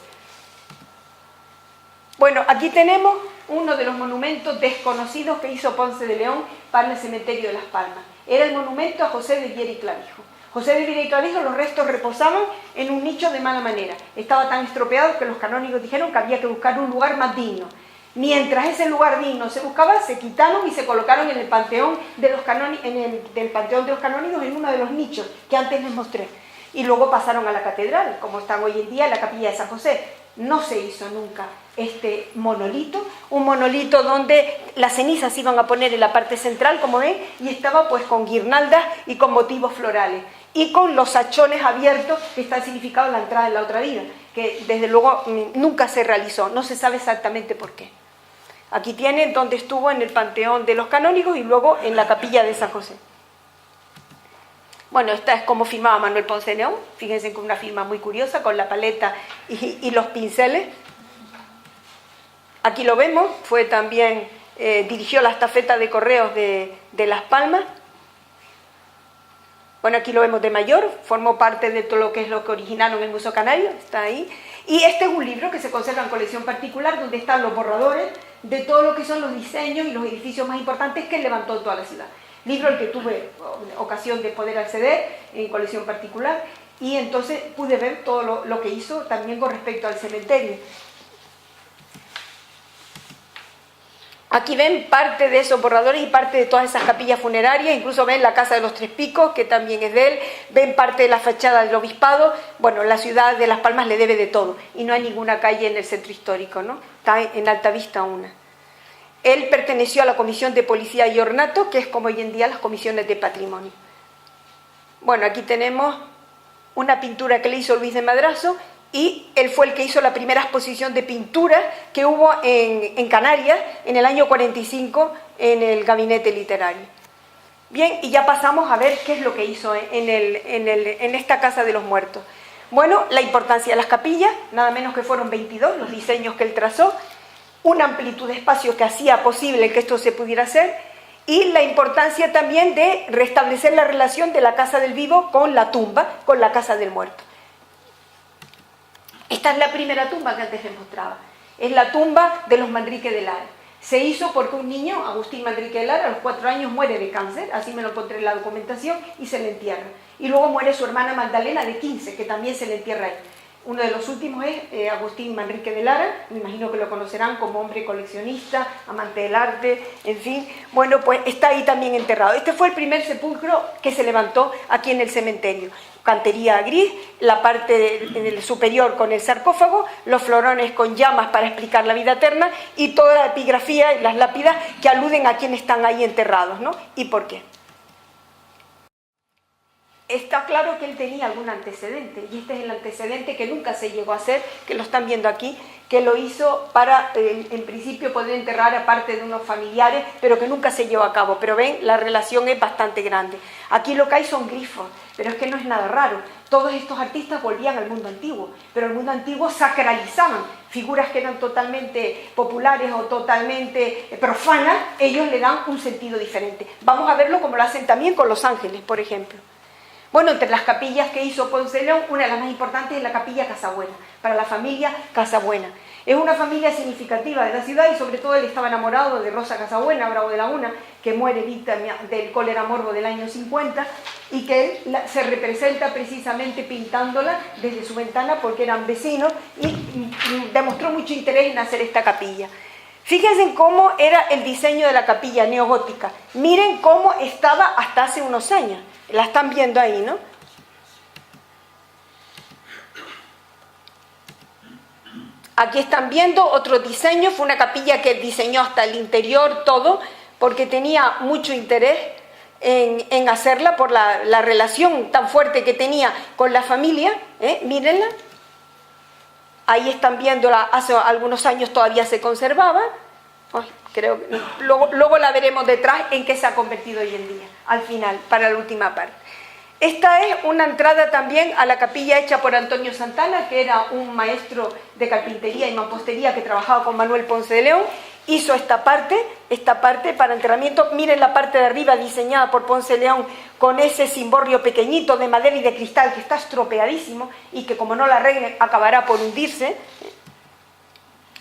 Bueno, aquí tenemos uno de los monumentos desconocidos que hizo Ponce de León para el cementerio de Las Palmas. Era el monumento a José de Viera y Clavijo. José de Viera y Clavijo, los restos reposaban en un nicho de mala manera. Estaba tan estropeado que los canónigos dijeron que había que buscar un lugar más digno. Mientras ese lugar digno se buscaba, se quitaron y se colocaron en el panteón de los canónigos en uno de los nichos que antes les mostré. Y luego pasaron a la catedral, como están hoy en día en la capilla de San José. No se hizo nunca este monolito, un monolito donde las cenizas se iban a poner en la parte central, como ven, y estaba pues con guirnaldas y con motivos florales, y con los hachones abiertos que está significado en la entrada en la otra vida, que desde luego nunca se realizó, no se sabe exactamente por qué. Aquí tienen donde estuvo en el panteón de los canónigos y luego en la capilla de San José. Bueno, esta es como firmaba Manuel Ponce de León, fíjense con una firma muy curiosa, con la paleta y los pinceles. Aquí lo vemos, fue también, dirigió la estafeta de correos de Las Palmas. Bueno, aquí lo vemos de mayor, formó parte de todo lo que originaron el Museo Canario, está ahí. Y este es un libro que se conserva en colección particular, donde están los borradores de todo lo que son los diseños y los edificios más importantes que levantó toda la ciudad. Libro al que tuve ocasión de poder acceder en colección particular, y entonces pude ver todo lo que hizo también con respecto al cementerio. Aquí ven parte de esos borradores y parte de todas esas capillas funerarias, incluso ven la Casa de los Tres Picos, que también es de él, ven parte de la fachada del obispado. Bueno, la ciudad de Las Palmas le debe de todo, y no hay ninguna calle en el centro histórico, ¿no? Está en Alta Vista una. Él perteneció a la Comisión de Policía y Ornato, que es como hoy en día las comisiones de patrimonio. Bueno, aquí tenemos una pintura que le hizo Luis de Madrazo, y él fue el que hizo la primera exposición de pintura que hubo en Canarias en el año 45 en el Gabinete Literario. Bien, y ya pasamos a ver qué es lo que hizo en esta Casa de los Muertos. Bueno, la importancia de las capillas, nada menos que fueron 22 los diseños que él trazó, una amplitud de espacio que hacía posible que esto se pudiera hacer, y la importancia también de restablecer la relación de la casa del vivo con la tumba, con la casa del muerto. Esta es la primera tumba que antes les mostraba. Es la tumba de los Manrique de Lara. Se hizo porque un niño, Agustín Manrique de Lara, a los 4 años muere de cáncer, así me lo encontré en la documentación, y se le entierra. Y luego muere su hermana Magdalena de 15, que también se le entierra ahí. Uno de los últimos es Agustín Manrique de Lara, me imagino que lo conocerán como hombre coleccionista, amante del arte, en fin. Bueno, pues está ahí también enterrado. Este fue el primer sepulcro que se levantó aquí en el cementerio. Cantería gris, la parte superior con el sarcófago, los florones con llamas para explicar la vida eterna y toda la epigrafía y las lápidas que aluden a quienes están ahí enterrados, ¿no? ¿Y por qué? Está claro que él tenía algún antecedente, y este es el antecedente que nunca se llegó a hacer, que lo están viendo aquí, que lo hizo para, en principio, poder enterrar a parte de unos familiares, pero que nunca se llevó a cabo. Pero ven, la relación es bastante grande. Aquí lo que hay son grifos, pero es que no es nada raro. Todos estos artistas volvían al mundo antiguo, pero el mundo antiguo sacralizaban figuras que eran totalmente populares o totalmente profanas, ellos le dan un sentido diferente. Vamos a verlo como lo hacen también con los ángeles, por ejemplo. Bueno, entre las capillas que hizo Ponce de León, una de las más importantes es la capilla Casabuena, para la familia Casabuena. Es una familia significativa de la ciudad y sobre todo él estaba enamorado de Rosa Casabuena, Bravo de Laguna, que muere víctima del cólera morbo del año 50 y que él se representa precisamente pintándola desde su ventana porque eran vecinos y demostró mucho interés en hacer esta capilla. Fíjense en cómo era el diseño de la capilla neogótica. Miren cómo estaba hasta hace unos años. La están viendo ahí, ¿no? Aquí están viendo otro diseño. Fue una capilla que diseñó hasta el interior todo, porque tenía mucho interés en hacerla por la relación tan fuerte que tenía con la familia. Mírenla. Ahí están viéndola, hace algunos años todavía se conservaba. Creo que luego la veremos detrás en qué se ha convertido hoy en día, al final, para la última parte. Esta es una entrada también a la capilla hecha por Antonio Santana, que era un maestro de carpintería y mampostería que trabajaba con Manuel Ponce de León. Hizo esta parte para enterramiento. Miren la parte de arriba diseñada por Ponce de León con ese cimborrio pequeñito de madera y de cristal que está estropeadísimo y que como no la arreglen acabará por hundirse.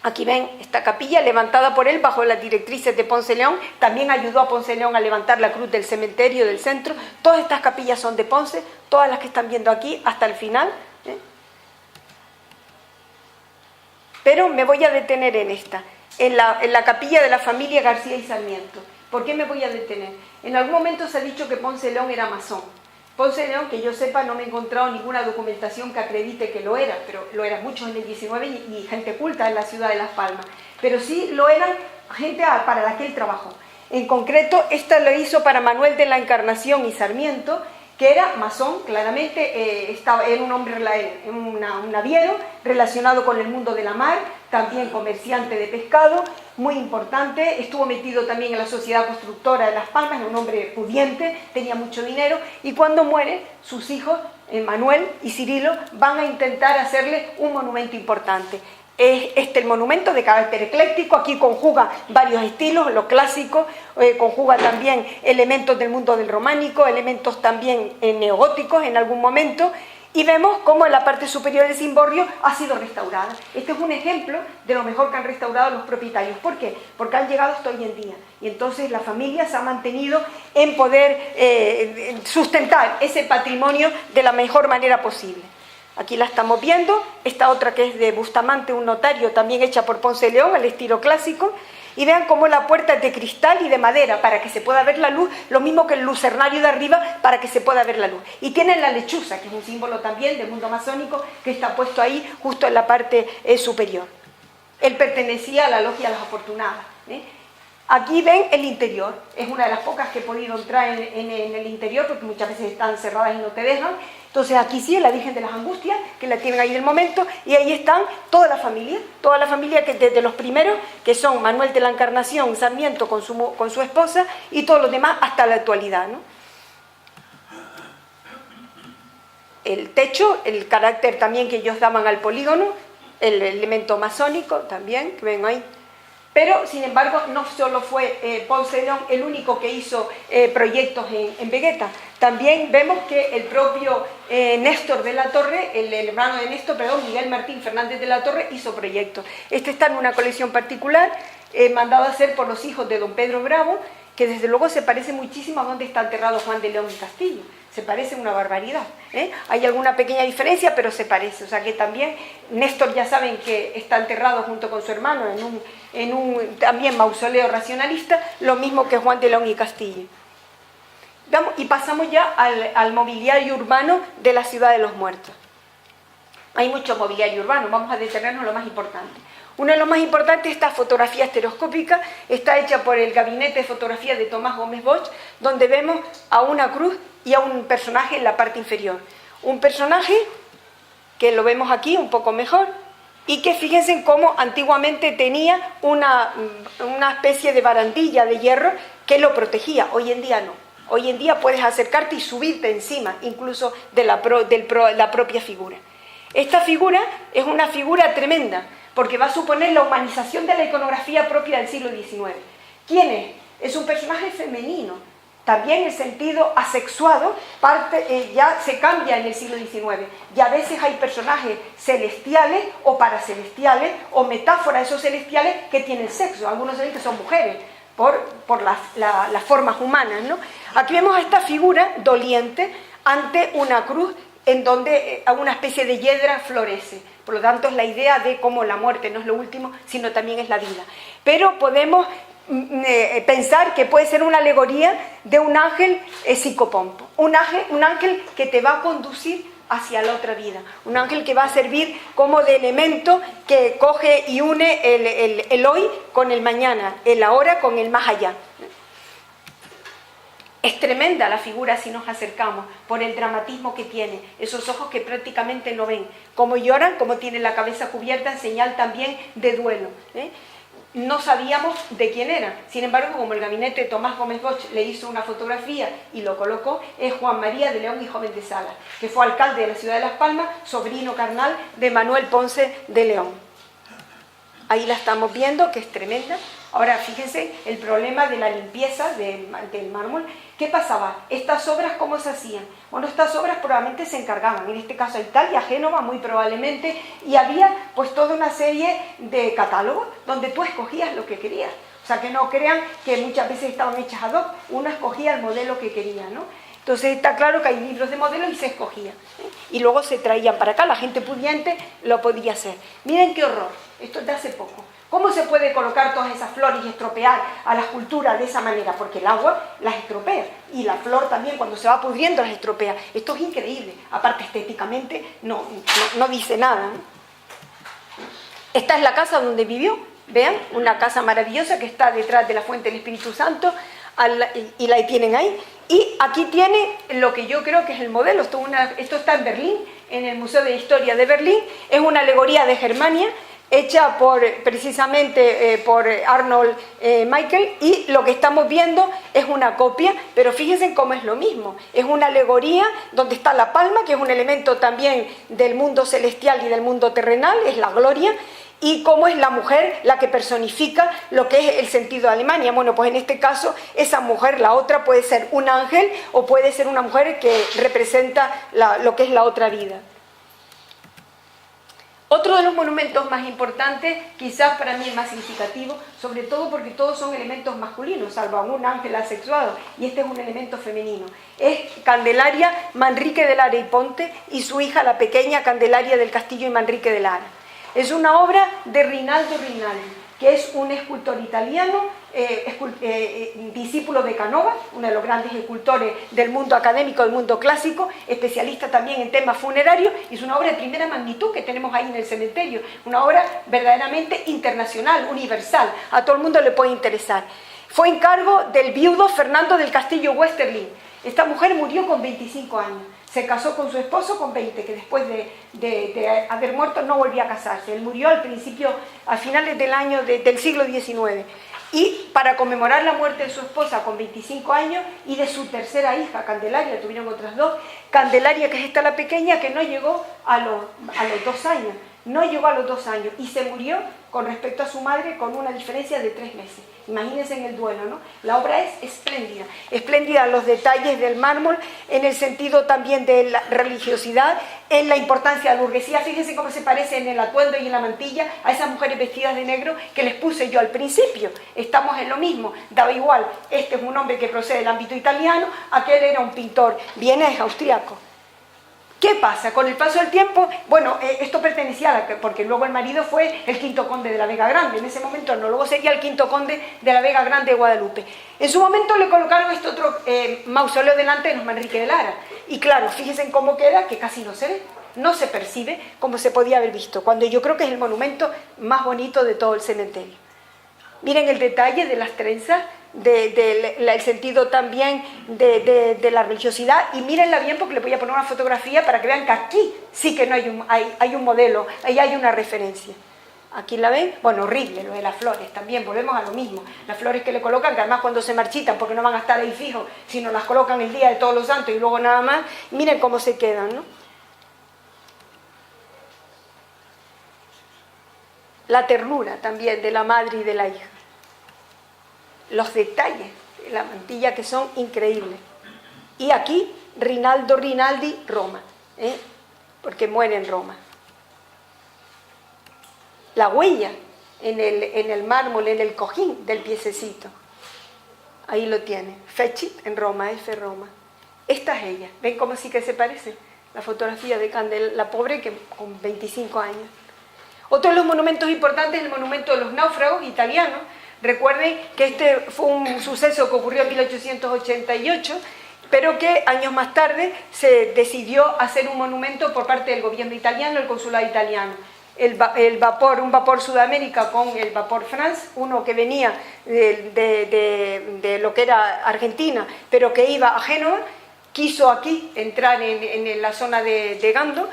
Aquí ven esta capilla levantada por él bajo las directrices de Ponce de León. También ayudó a Ponce de León a levantar la cruz del cementerio del centro. Todas estas capillas son de Ponce, todas las que están viendo aquí hasta el final. Pero me voy a detener en esta, en la capilla de la familia García y Sarmiento. ¿Por qué me voy a detener? En algún momento se ha dicho que Ponce de León era masón. Ponce de León, que yo sepa, no me he encontrado ninguna documentación que acredite que lo era, pero lo eran muchos en el 19 y gente culta en la ciudad de Las Palmas. Pero sí lo eran gente para la que él trabajó. En concreto, esta lo hizo para Manuel de la Encarnación y Sarmiento, que era masón, claramente, era un hombre, un naviero relacionado con el mundo de la mar, también comerciante de pescado, muy importante, estuvo metido también en la sociedad constructora de Las Palmas, era un hombre pudiente, tenía mucho dinero, y cuando muere, sus hijos, Manuel y Cirilo, van a intentar hacerle un monumento importante. Es el monumento de carácter ecléctico, aquí conjuga varios estilos, lo clásico, conjuga también elementos del mundo del románico, elementos también neogóticos en algún momento, y vemos cómo en la parte superior del cimborrio ha sido restaurada. Este es un ejemplo de lo mejor que han restaurado los propietarios. ¿Por qué? Porque han llegado hasta hoy en día, y entonces la familia se ha mantenido en poder sustentar ese patrimonio de la mejor manera posible. Aquí la estamos viendo, esta otra que es de Bustamante, un notario, también hecha por Ponce de León, al estilo clásico, y vean cómo la puerta es de cristal y de madera, para que se pueda ver la luz, lo mismo que el lucernario de arriba, para que se pueda ver la luz. Y tienen la lechuza, que es un símbolo también del mundo masónico, que está puesto ahí, justo en la parte superior. Él pertenecía a la logia de las afortunadas. Aquí ven el interior, es una de las pocas que he podido entrar en el interior, porque muchas veces están cerradas y no te dejan. Entonces aquí sí, la Virgen de las Angustias, que la tienen ahí en el momento, y ahí están toda la familia que desde los primeros, que son Manuel de la Encarnación, Sarmiento con su esposa, y todos los demás hasta la actualidad, ¿no? El techo, el carácter también que ellos daban al polígono, el elemento masónico también, que ven ahí. Pero, sin embargo, no solo fue Ponce de León el único que hizo proyectos en Vegueta. También vemos que el propio Néstor de la Torre, el hermano de Néstor, perdón, Miguel Martín Fernández de la Torre, hizo proyectos. Este está en una colección particular, mandado a hacer por los hijos de don Pedro Bravo, que desde luego se parece muchísimo a donde está enterrado Juan de León y Castillo. Se parece una barbaridad. Hay alguna pequeña diferencia, pero se parece. O sea que también Néstor, ya saben que está enterrado junto con su hermano en un también mausoleo racionalista, lo mismo que Juan de León y Castillo. Y pasamos ya al mobiliario urbano de la Ciudad de los Muertos. Hay mucho mobiliario urbano, vamos a detenernos en lo más importante. Uno de los más importantes, esta fotografía estereoscópica, está hecha por el gabinete de fotografía de Tomás Gómez Bosch, donde vemos a una cruz y a un personaje en la parte inferior. Un personaje que lo vemos aquí un poco mejor y que fíjense en cómo antiguamente tenía una especie de barandilla de hierro que lo protegía. Hoy en día no. Hoy en día puedes acercarte y subirte encima incluso de la propia figura. Esta figura es una figura tremenda, porque va a suponer la humanización de la iconografía propia del siglo XIX. ¿Quién es? Es un personaje femenino. También el sentido asexuado ya se cambia en el siglo XIX. Y a veces hay personajes celestiales o paracelestiales o metáforas de esos celestiales que tienen sexo. Algunos dicen que son mujeres por las formas humanas, ¿no? Aquí vemos a esta figura doliente ante una cruz en donde una especie de hiedra florece. Por lo tanto, es la idea de cómo la muerte no es lo último, sino también es la vida. Pero podemos pensar que puede ser una alegoría de un ángel psicopompo. Un ángel que te va a conducir hacia la otra vida. Un ángel que va a servir como de elemento que coge y une el hoy con el mañana, el ahora con el más allá. Es tremenda la figura si nos acercamos, por el dramatismo que tiene, esos ojos que prácticamente no ven, cómo lloran, cómo tienen la cabeza cubierta en señal también de duelo. No sabíamos de quién era, sin embargo, como el gabinete de Tomás Gómez Bosch le hizo una fotografía y lo colocó, es Juan María de León y Joven de Salas, que fue alcalde de la ciudad de Las Palmas, sobrino carnal de Manuel Ponce de León. Ahí la estamos viendo, que es tremenda. Ahora, fíjense el problema de la limpieza del mármol. ¿Qué pasaba? ¿Estas obras cómo se hacían? Bueno, estas obras probablemente se encargaban, en este caso a Italia, a Génova muy probablemente, y había pues toda una serie de catálogos donde tú escogías lo que querías. O sea, que no crean que muchas veces estaban hechas ad hoc, uno escogía el modelo que quería, ¿no? Entonces está claro que hay libros de modelos y se escogía. Y luego se traían para acá, la gente pudiente lo podía hacer. Miren qué horror, esto es de hace poco. ¿Cómo se puede colocar todas esas flores y estropear a la escultura de esa manera? Porque el agua las estropea y la flor también cuando se va pudriendo las estropea. Esto es increíble, aparte estéticamente no dice nada, ¿no? Esta es la casa donde vivió, vean, una casa maravillosa que está detrás de la fuente del Espíritu Santo y la tienen ahí. Y aquí tiene lo que yo creo que es el modelo, esto está en Berlín, en el Museo de Historia de Berlín, es una alegoría de Germania, hecha precisamente por Arnold Michael, y lo que estamos viendo es una copia, pero fíjense cómo es lo mismo, es una alegoría donde está la palma, que es un elemento también del mundo celestial y del mundo terrenal, es la gloria, y cómo es la mujer la que personifica lo que es el sentido de Alemania. Bueno, pues en este caso, esa mujer, la otra, puede ser un ángel o puede ser una mujer que representa lo que es la otra vida. Otro de los monumentos más importantes, quizás para mí el más significativo, sobre todo porque todos son elementos masculinos, salvo un ángel asexuado, y este es un elemento femenino. Es Candelaria Manrique de Lara y Ponte y su hija, la pequeña Candelaria del Castillo y Manrique de Lara. Es una obra de Rinaldo Rinaldi, que es un escultor italiano, discípulo de Canova, uno de los grandes escultores del mundo académico, del mundo clásico, especialista también en temas funerarios, y es una obra de primera magnitud que tenemos ahí en el cementerio, una obra verdaderamente internacional, universal, a todo el mundo le puede interesar. Fue encargo del viudo Fernando del Castillo Westerling. Esta mujer murió con 25 años. Se casó con su esposo con 20, que después de haber muerto no volvió a casarse. Él murió a finales del siglo XIX. Y para conmemorar la muerte de su esposa con 25 años y de su tercera hija, Candelaria, tuvieron otras dos, Candelaria, que es esta la pequeña, que no llegó a los 2 años. no llegó a los 2 años y se murió con respecto a su madre con una diferencia de 3 meses. Imagínense en el duelo, ¿no? La obra es espléndida, espléndida los detalles del mármol, en el sentido también de la religiosidad, en la importancia de la burguesía. Fíjense cómo se parece en el atuendo y en la mantilla a esas mujeres vestidas de negro que les puse yo al principio. Estamos en lo mismo, daba igual, este es un hombre que procede del ámbito italiano, aquel era un pintor vienés, austriaco. ¿Qué pasa? Con el paso del tiempo, bueno, esto pertenecía porque luego el marido fue el quinto conde de la Vega Grande, en ese momento no, luego sería el quinto conde de la Vega Grande de Guadalupe. En su momento le colocaron este otro mausoleo delante de los Manrique de Lara, y claro, fíjense en cómo queda, que casi no se ve, no se percibe como se podía haber visto, cuando yo creo que es el monumento más bonito de todo el cementerio. Miren el detalle de las trenzas, el sentido también de la religiosidad, y mírenla bien porque les voy a poner una fotografía para que vean que aquí sí que no hay un modelo, ahí hay una referencia. Aquí la ven, bueno, horrible lo de las flores también, volvemos a lo mismo, las flores que le colocan, que además cuando se marchitan, porque no van a estar ahí fijos, sino las colocan el día de Todos los Santos y luego nada más, miren cómo se quedan, ¿no? La ternura también de la madre y de la hija. Los detalles de la mantilla que son increíbles. Y aquí Rinaldo Rinaldi, Roma, porque muere en Roma. La huella en el mármol, en el cojín del piececito. Ahí lo tiene. Fecit en Roma, F Roma. Esta es ella. ¿Ven cómo sí que se parece? La fotografía de Candela, la pobre que con 25 años. Otro de los monumentos importantes es el monumento de los náufragos italianos. Recuerden que este fue un suceso que ocurrió en 1888, pero que años más tarde se decidió hacer un monumento por parte del gobierno italiano, el consulado italiano. Un vapor Sudamérica con el vapor France, uno que venía de lo que era Argentina, pero que iba a Génova, quiso aquí entrar en la zona de Gando,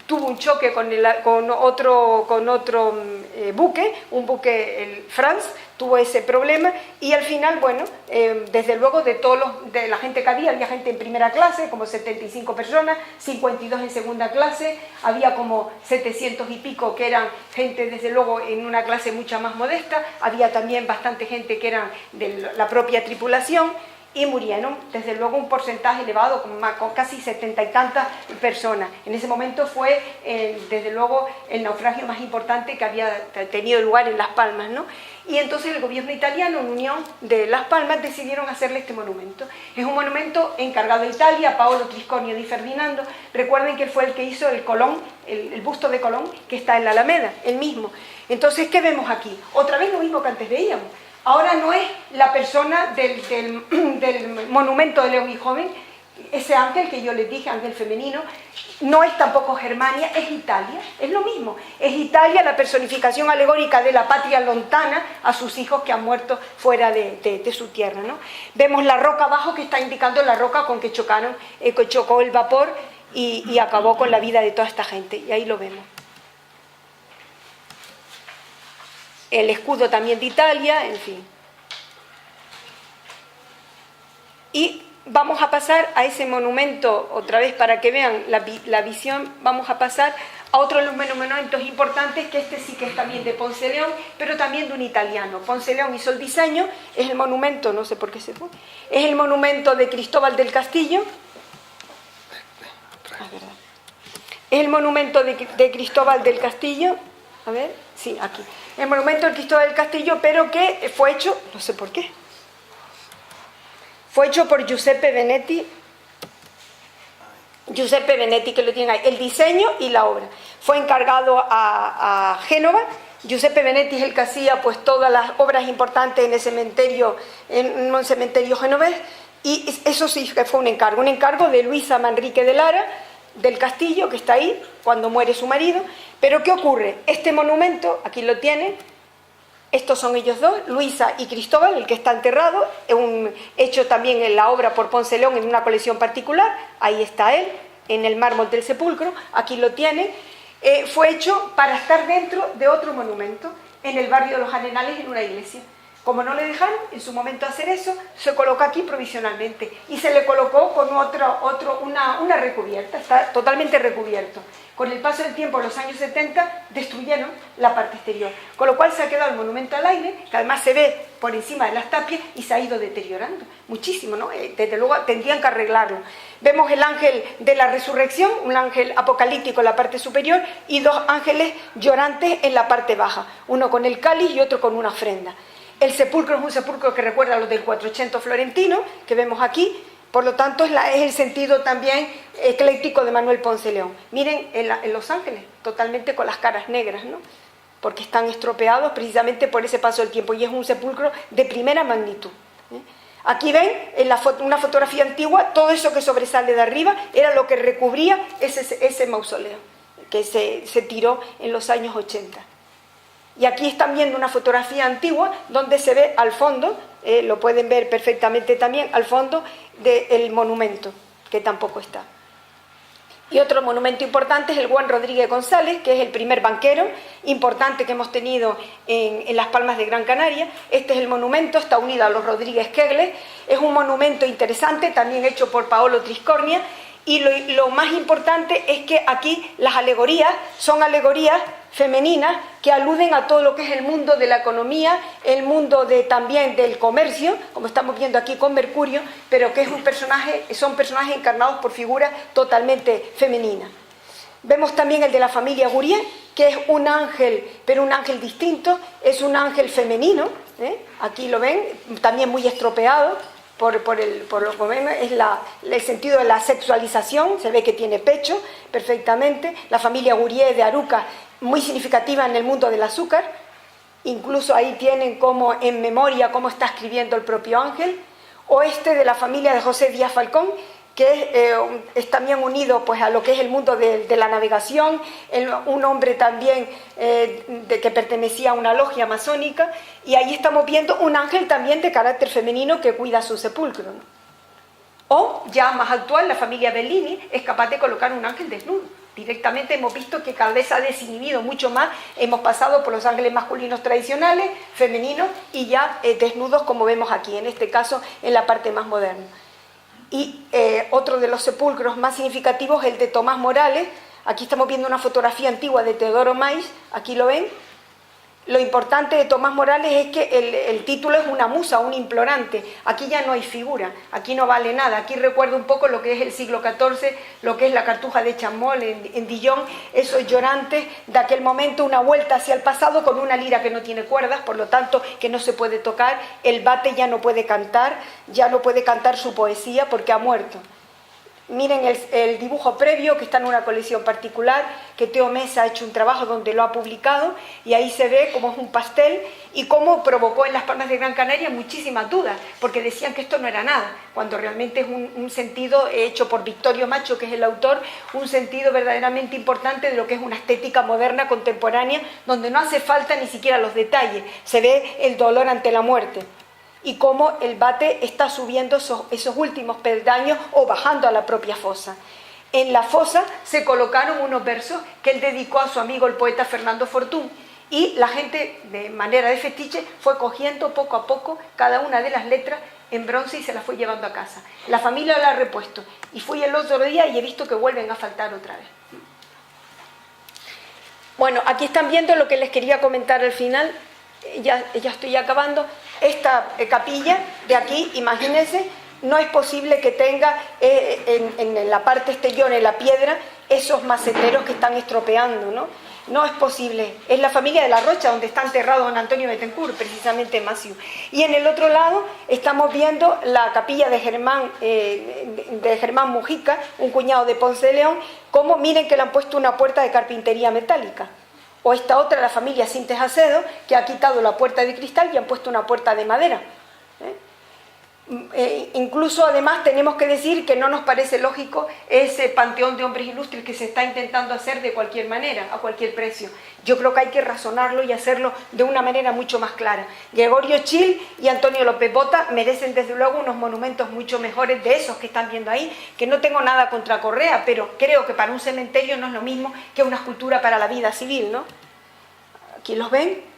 tuvo un choque con otro buque, un buque, el France, tuvo ese problema y al final, bueno, desde luego de la gente que había gente en primera clase, como 75 personas, 52 en segunda clase, había como 700 y pico que eran gente desde luego en una clase mucho más modesta, había también bastante gente que eran de la propia tripulación, y murieron, desde luego, un porcentaje elevado, con casi 70 y tantas personas. En ese momento fue, desde luego, el naufragio más importante que había tenido lugar en Las Palmas, ¿no? Y entonces el gobierno italiano, en unión de Las Palmas, decidieron hacerle este monumento. Es un monumento encargado a Italia, a Paolo Trisconio di Ferdinando. Recuerden que él fue el que hizo el Colón, el busto de Colón, que está en la Alameda, el mismo. Entonces, ¿qué vemos aquí? Otra vez lo mismo que antes veíamos. Ahora no es la persona del monumento de León y Joven, ese ángel que yo les dije, ángel femenino, no es tampoco Germania, es Italia, es lo mismo. Es Italia la personificación alegórica de la patria lontana a sus hijos que han muerto fuera de su tierra, ¿no? Vemos la roca abajo que está indicando la roca con que chocó el vapor y acabó con la vida de toda esta gente, y ahí lo vemos. El escudo también de Italia, en fin. Y vamos a pasar a ese monumento, otra vez para que vean la visión, vamos a pasar a otro de los monumentos importantes, que este sí que es también de Ponce de León, pero también de un italiano. Ponce de León hizo el diseño, es el monumento, no sé por qué se fue, es el monumento de Cristóbal del Castillo. Es el monumento de Cristóbal del Castillo, a ver, sí, aquí. El monumento de Cristóbal del Castillo, pero que fue hecho, no sé por qué, fue hecho por Giuseppe Benetti. Giuseppe Benetti, que lo tiene ahí, el diseño y la obra. Fue encargado a Génova. Giuseppe Benetti es el que hacía pues todas las obras importantes en el cementerio, en un cementerio genovés, y eso sí que fue un encargo de Luisa Manrique de Lara, del Castillo, que está ahí, cuando muere su marido. Pero ¿qué ocurre? Este monumento, aquí lo tienen, estos son ellos dos, Luisa y Cristóbal, el que está enterrado, hecho también en la obra por Ponce de León en una colección particular, ahí está él, en el mármol del sepulcro, aquí lo tienen. Fue hecho para estar dentro de otro monumento, en el barrio de los Arenales, en una iglesia. Como no le dejaron en su momento hacer eso, se coloca aquí provisionalmente y se le colocó con una recubierta, está totalmente recubierto. Con el paso del tiempo, en los años 70, destruyeron la parte exterior, con lo cual se ha quedado el monumento al aire, que además se ve por encima de las tapias y se ha ido deteriorando muchísimo, ¿no? Desde luego tendrían que arreglarlo. Vemos el ángel de la resurrección, un ángel apocalíptico en la parte superior y dos ángeles llorantes en la parte baja, uno con el cáliz y otro con una ofrenda. El sepulcro es un sepulcro que recuerda a los del 400 florentino, que vemos aquí, por lo tanto es el sentido también ecléctico de Manuel Ponce León. Miren en los ángeles, totalmente con las caras negras, ¿no? Porque están estropeados precisamente por ese paso del tiempo y es un sepulcro de primera magnitud. Aquí ven, en una fotografía antigua, todo eso que sobresale de arriba era lo que recubría ese mausoleo, que se tiró en los años 80. Y aquí están viendo una fotografía antigua donde se ve al fondo, lo pueden ver perfectamente también, al fondo del monumento, que tampoco está. Y otro monumento importante es el Juan Rodríguez González, que es el primer banquero importante que hemos tenido en Las Palmas de Gran Canaria. Este es el monumento, está unido a los Rodríguez Kegles. Es un monumento interesante, también hecho por Paolo Triscornia. Y lo más importante es que aquí las alegorías son alegorías femeninas que aluden a todo lo que es el mundo de la economía, el mundo también del comercio, como estamos viendo aquí con Mercurio, pero que son personajes encarnados por figuras totalmente femeninas. Vemos también el de la familia Gurier, que es un ángel, pero un ángel distinto, es un ángel femenino, aquí lo ven, también muy estropeado. Por lo que vemos, es el sentido de la sexualización, se ve que tiene pecho perfectamente. La familia Gurier de Aruca, muy significativa en el mundo del azúcar, incluso ahí tienen como en memoria cómo está escribiendo el propio ángel. O este de la familia de José Díaz Falcón, que es también unido pues, a lo que es el mundo de la navegación, un hombre también que pertenecía a una logia masónica, y ahí estamos viendo un ángel también de carácter femenino que cuida su sepulcro, ¿no? O, ya más actual, la familia Bellini es capaz de colocar un ángel desnudo. Directamente hemos visto que cada vez se ha desinhibido mucho más, hemos pasado por los ángeles masculinos tradicionales, femeninos, y ya desnudos como vemos aquí, en este caso en la parte más moderna. Y otro de los sepulcros más significativos es el de Tomás Morales. Aquí estamos viendo una fotografía antigua de Teodoro Maiz, aquí lo ven. Lo importante de Tomás Morales es que el título es una musa, un implorante. Aquí ya no hay figura, aquí no vale nada. Aquí recuerda un poco lo que es el siglo XIV, lo que es la cartuja de Chamol en Dijon, esos llorantes de aquel momento, una vuelta hacia el pasado con una lira que no tiene cuerdas, por lo tanto que no se puede tocar. El bate ya no puede cantar su poesía porque ha muerto. Miren el dibujo previo que está en una colección particular, que Teo Mesa ha hecho un trabajo donde lo ha publicado, y ahí se ve cómo es un pastel y cómo provocó en Las Palmas de Gran Canaria muchísimas dudas, porque decían que esto no era nada, cuando realmente es un sentido hecho por Victorio Macho, que es el autor, un sentido verdaderamente importante de lo que es una estética moderna, contemporánea, donde no hace falta ni siquiera los detalles, se ve el dolor ante la muerte. Y cómo el bate está subiendo esos últimos peldaños o bajando a la propia fosa. En la fosa se colocaron unos versos que él dedicó a su amigo el poeta Fernando Fortún, y la gente de manera de fetiche fue cogiendo poco a poco cada una de las letras en bronce y se las fue llevando a casa. La familia la ha repuesto y fui el otro día y he visto que vuelven a faltar otra vez. Bueno, aquí están viendo lo que les quería comentar al final. Ya estoy acabando. Esta capilla de aquí, imagínense, no es posible que tenga en la parte exterior, en la piedra, esos maceteros que están estropeando, ¿no? No es posible. Es la familia de la Rocha, donde está enterrado don Antonio Bettencourt, precisamente en Maciú. Y en el otro lado estamos viendo la capilla de Germán Mujica, un cuñado de Ponce de León, como miren que le han puesto una puerta de carpintería metálica. O esta otra, la familia Sintes Acedo, que ha quitado la puerta de cristal y han puesto una puerta de madera. Incluso además tenemos que decir que no nos parece lógico ese panteón de hombres ilustres que se está intentando hacer de cualquier manera, a cualquier precio. Yo creo que hay que razonarlo y hacerlo de una manera mucho más clara. Gregorio Chil y Antonio López Bota merecen desde luego unos monumentos mucho mejores de esos que están viendo ahí, que no tengo nada contra Correa, pero creo que para un cementerio no es lo mismo que una escultura para la vida civil, ¿no? Aquí los ven.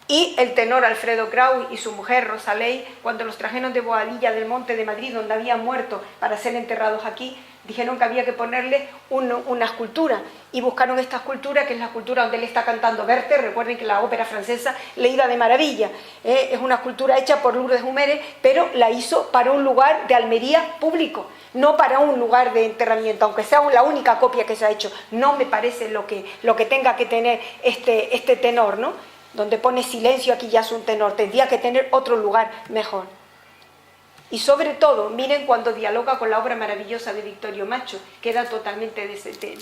Y el tenor Alfredo Kraus y su mujer Rosaley, cuando los trajeron de Boadilla del Monte de Madrid, donde habían muerto para ser enterrados aquí, dijeron que había que ponerle una escultura, y buscaron esta escultura, que es la escultura donde él está cantando Werther. Recuerden que la ópera francesa le iba de maravilla, es una escultura hecha por Lourdes Humérez, pero la hizo para un lugar de Almería público, no para un lugar de enterramiento, aunque sea la única copia que se ha hecho. No me parece lo que tenga que tener este tenor, ¿no? Donde pone silencio, aquí ya es un tenor, tendría que tener otro lugar mejor. Y sobre todo, miren cuando dialoga con la obra maravillosa de Victorio Macho, queda totalmente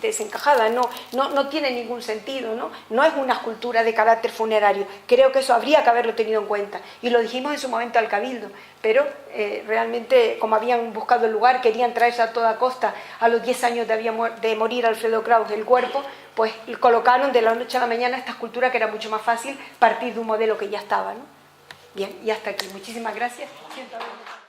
desencajada, no tiene ningún sentido, no es una escultura de carácter funerario. Creo que eso habría que haberlo tenido en cuenta, y lo dijimos en su momento al Cabildo, pero realmente, como habían buscado el lugar, querían traerse a toda costa, a los 10 años de morir Alfredo Kraus, el cuerpo, pues colocaron de la noche a la mañana esta escultura, que era mucho más fácil partir de un modelo que ya estaba, ¿no? Bien, y hasta aquí. Muchísimas gracias. Siento haberme...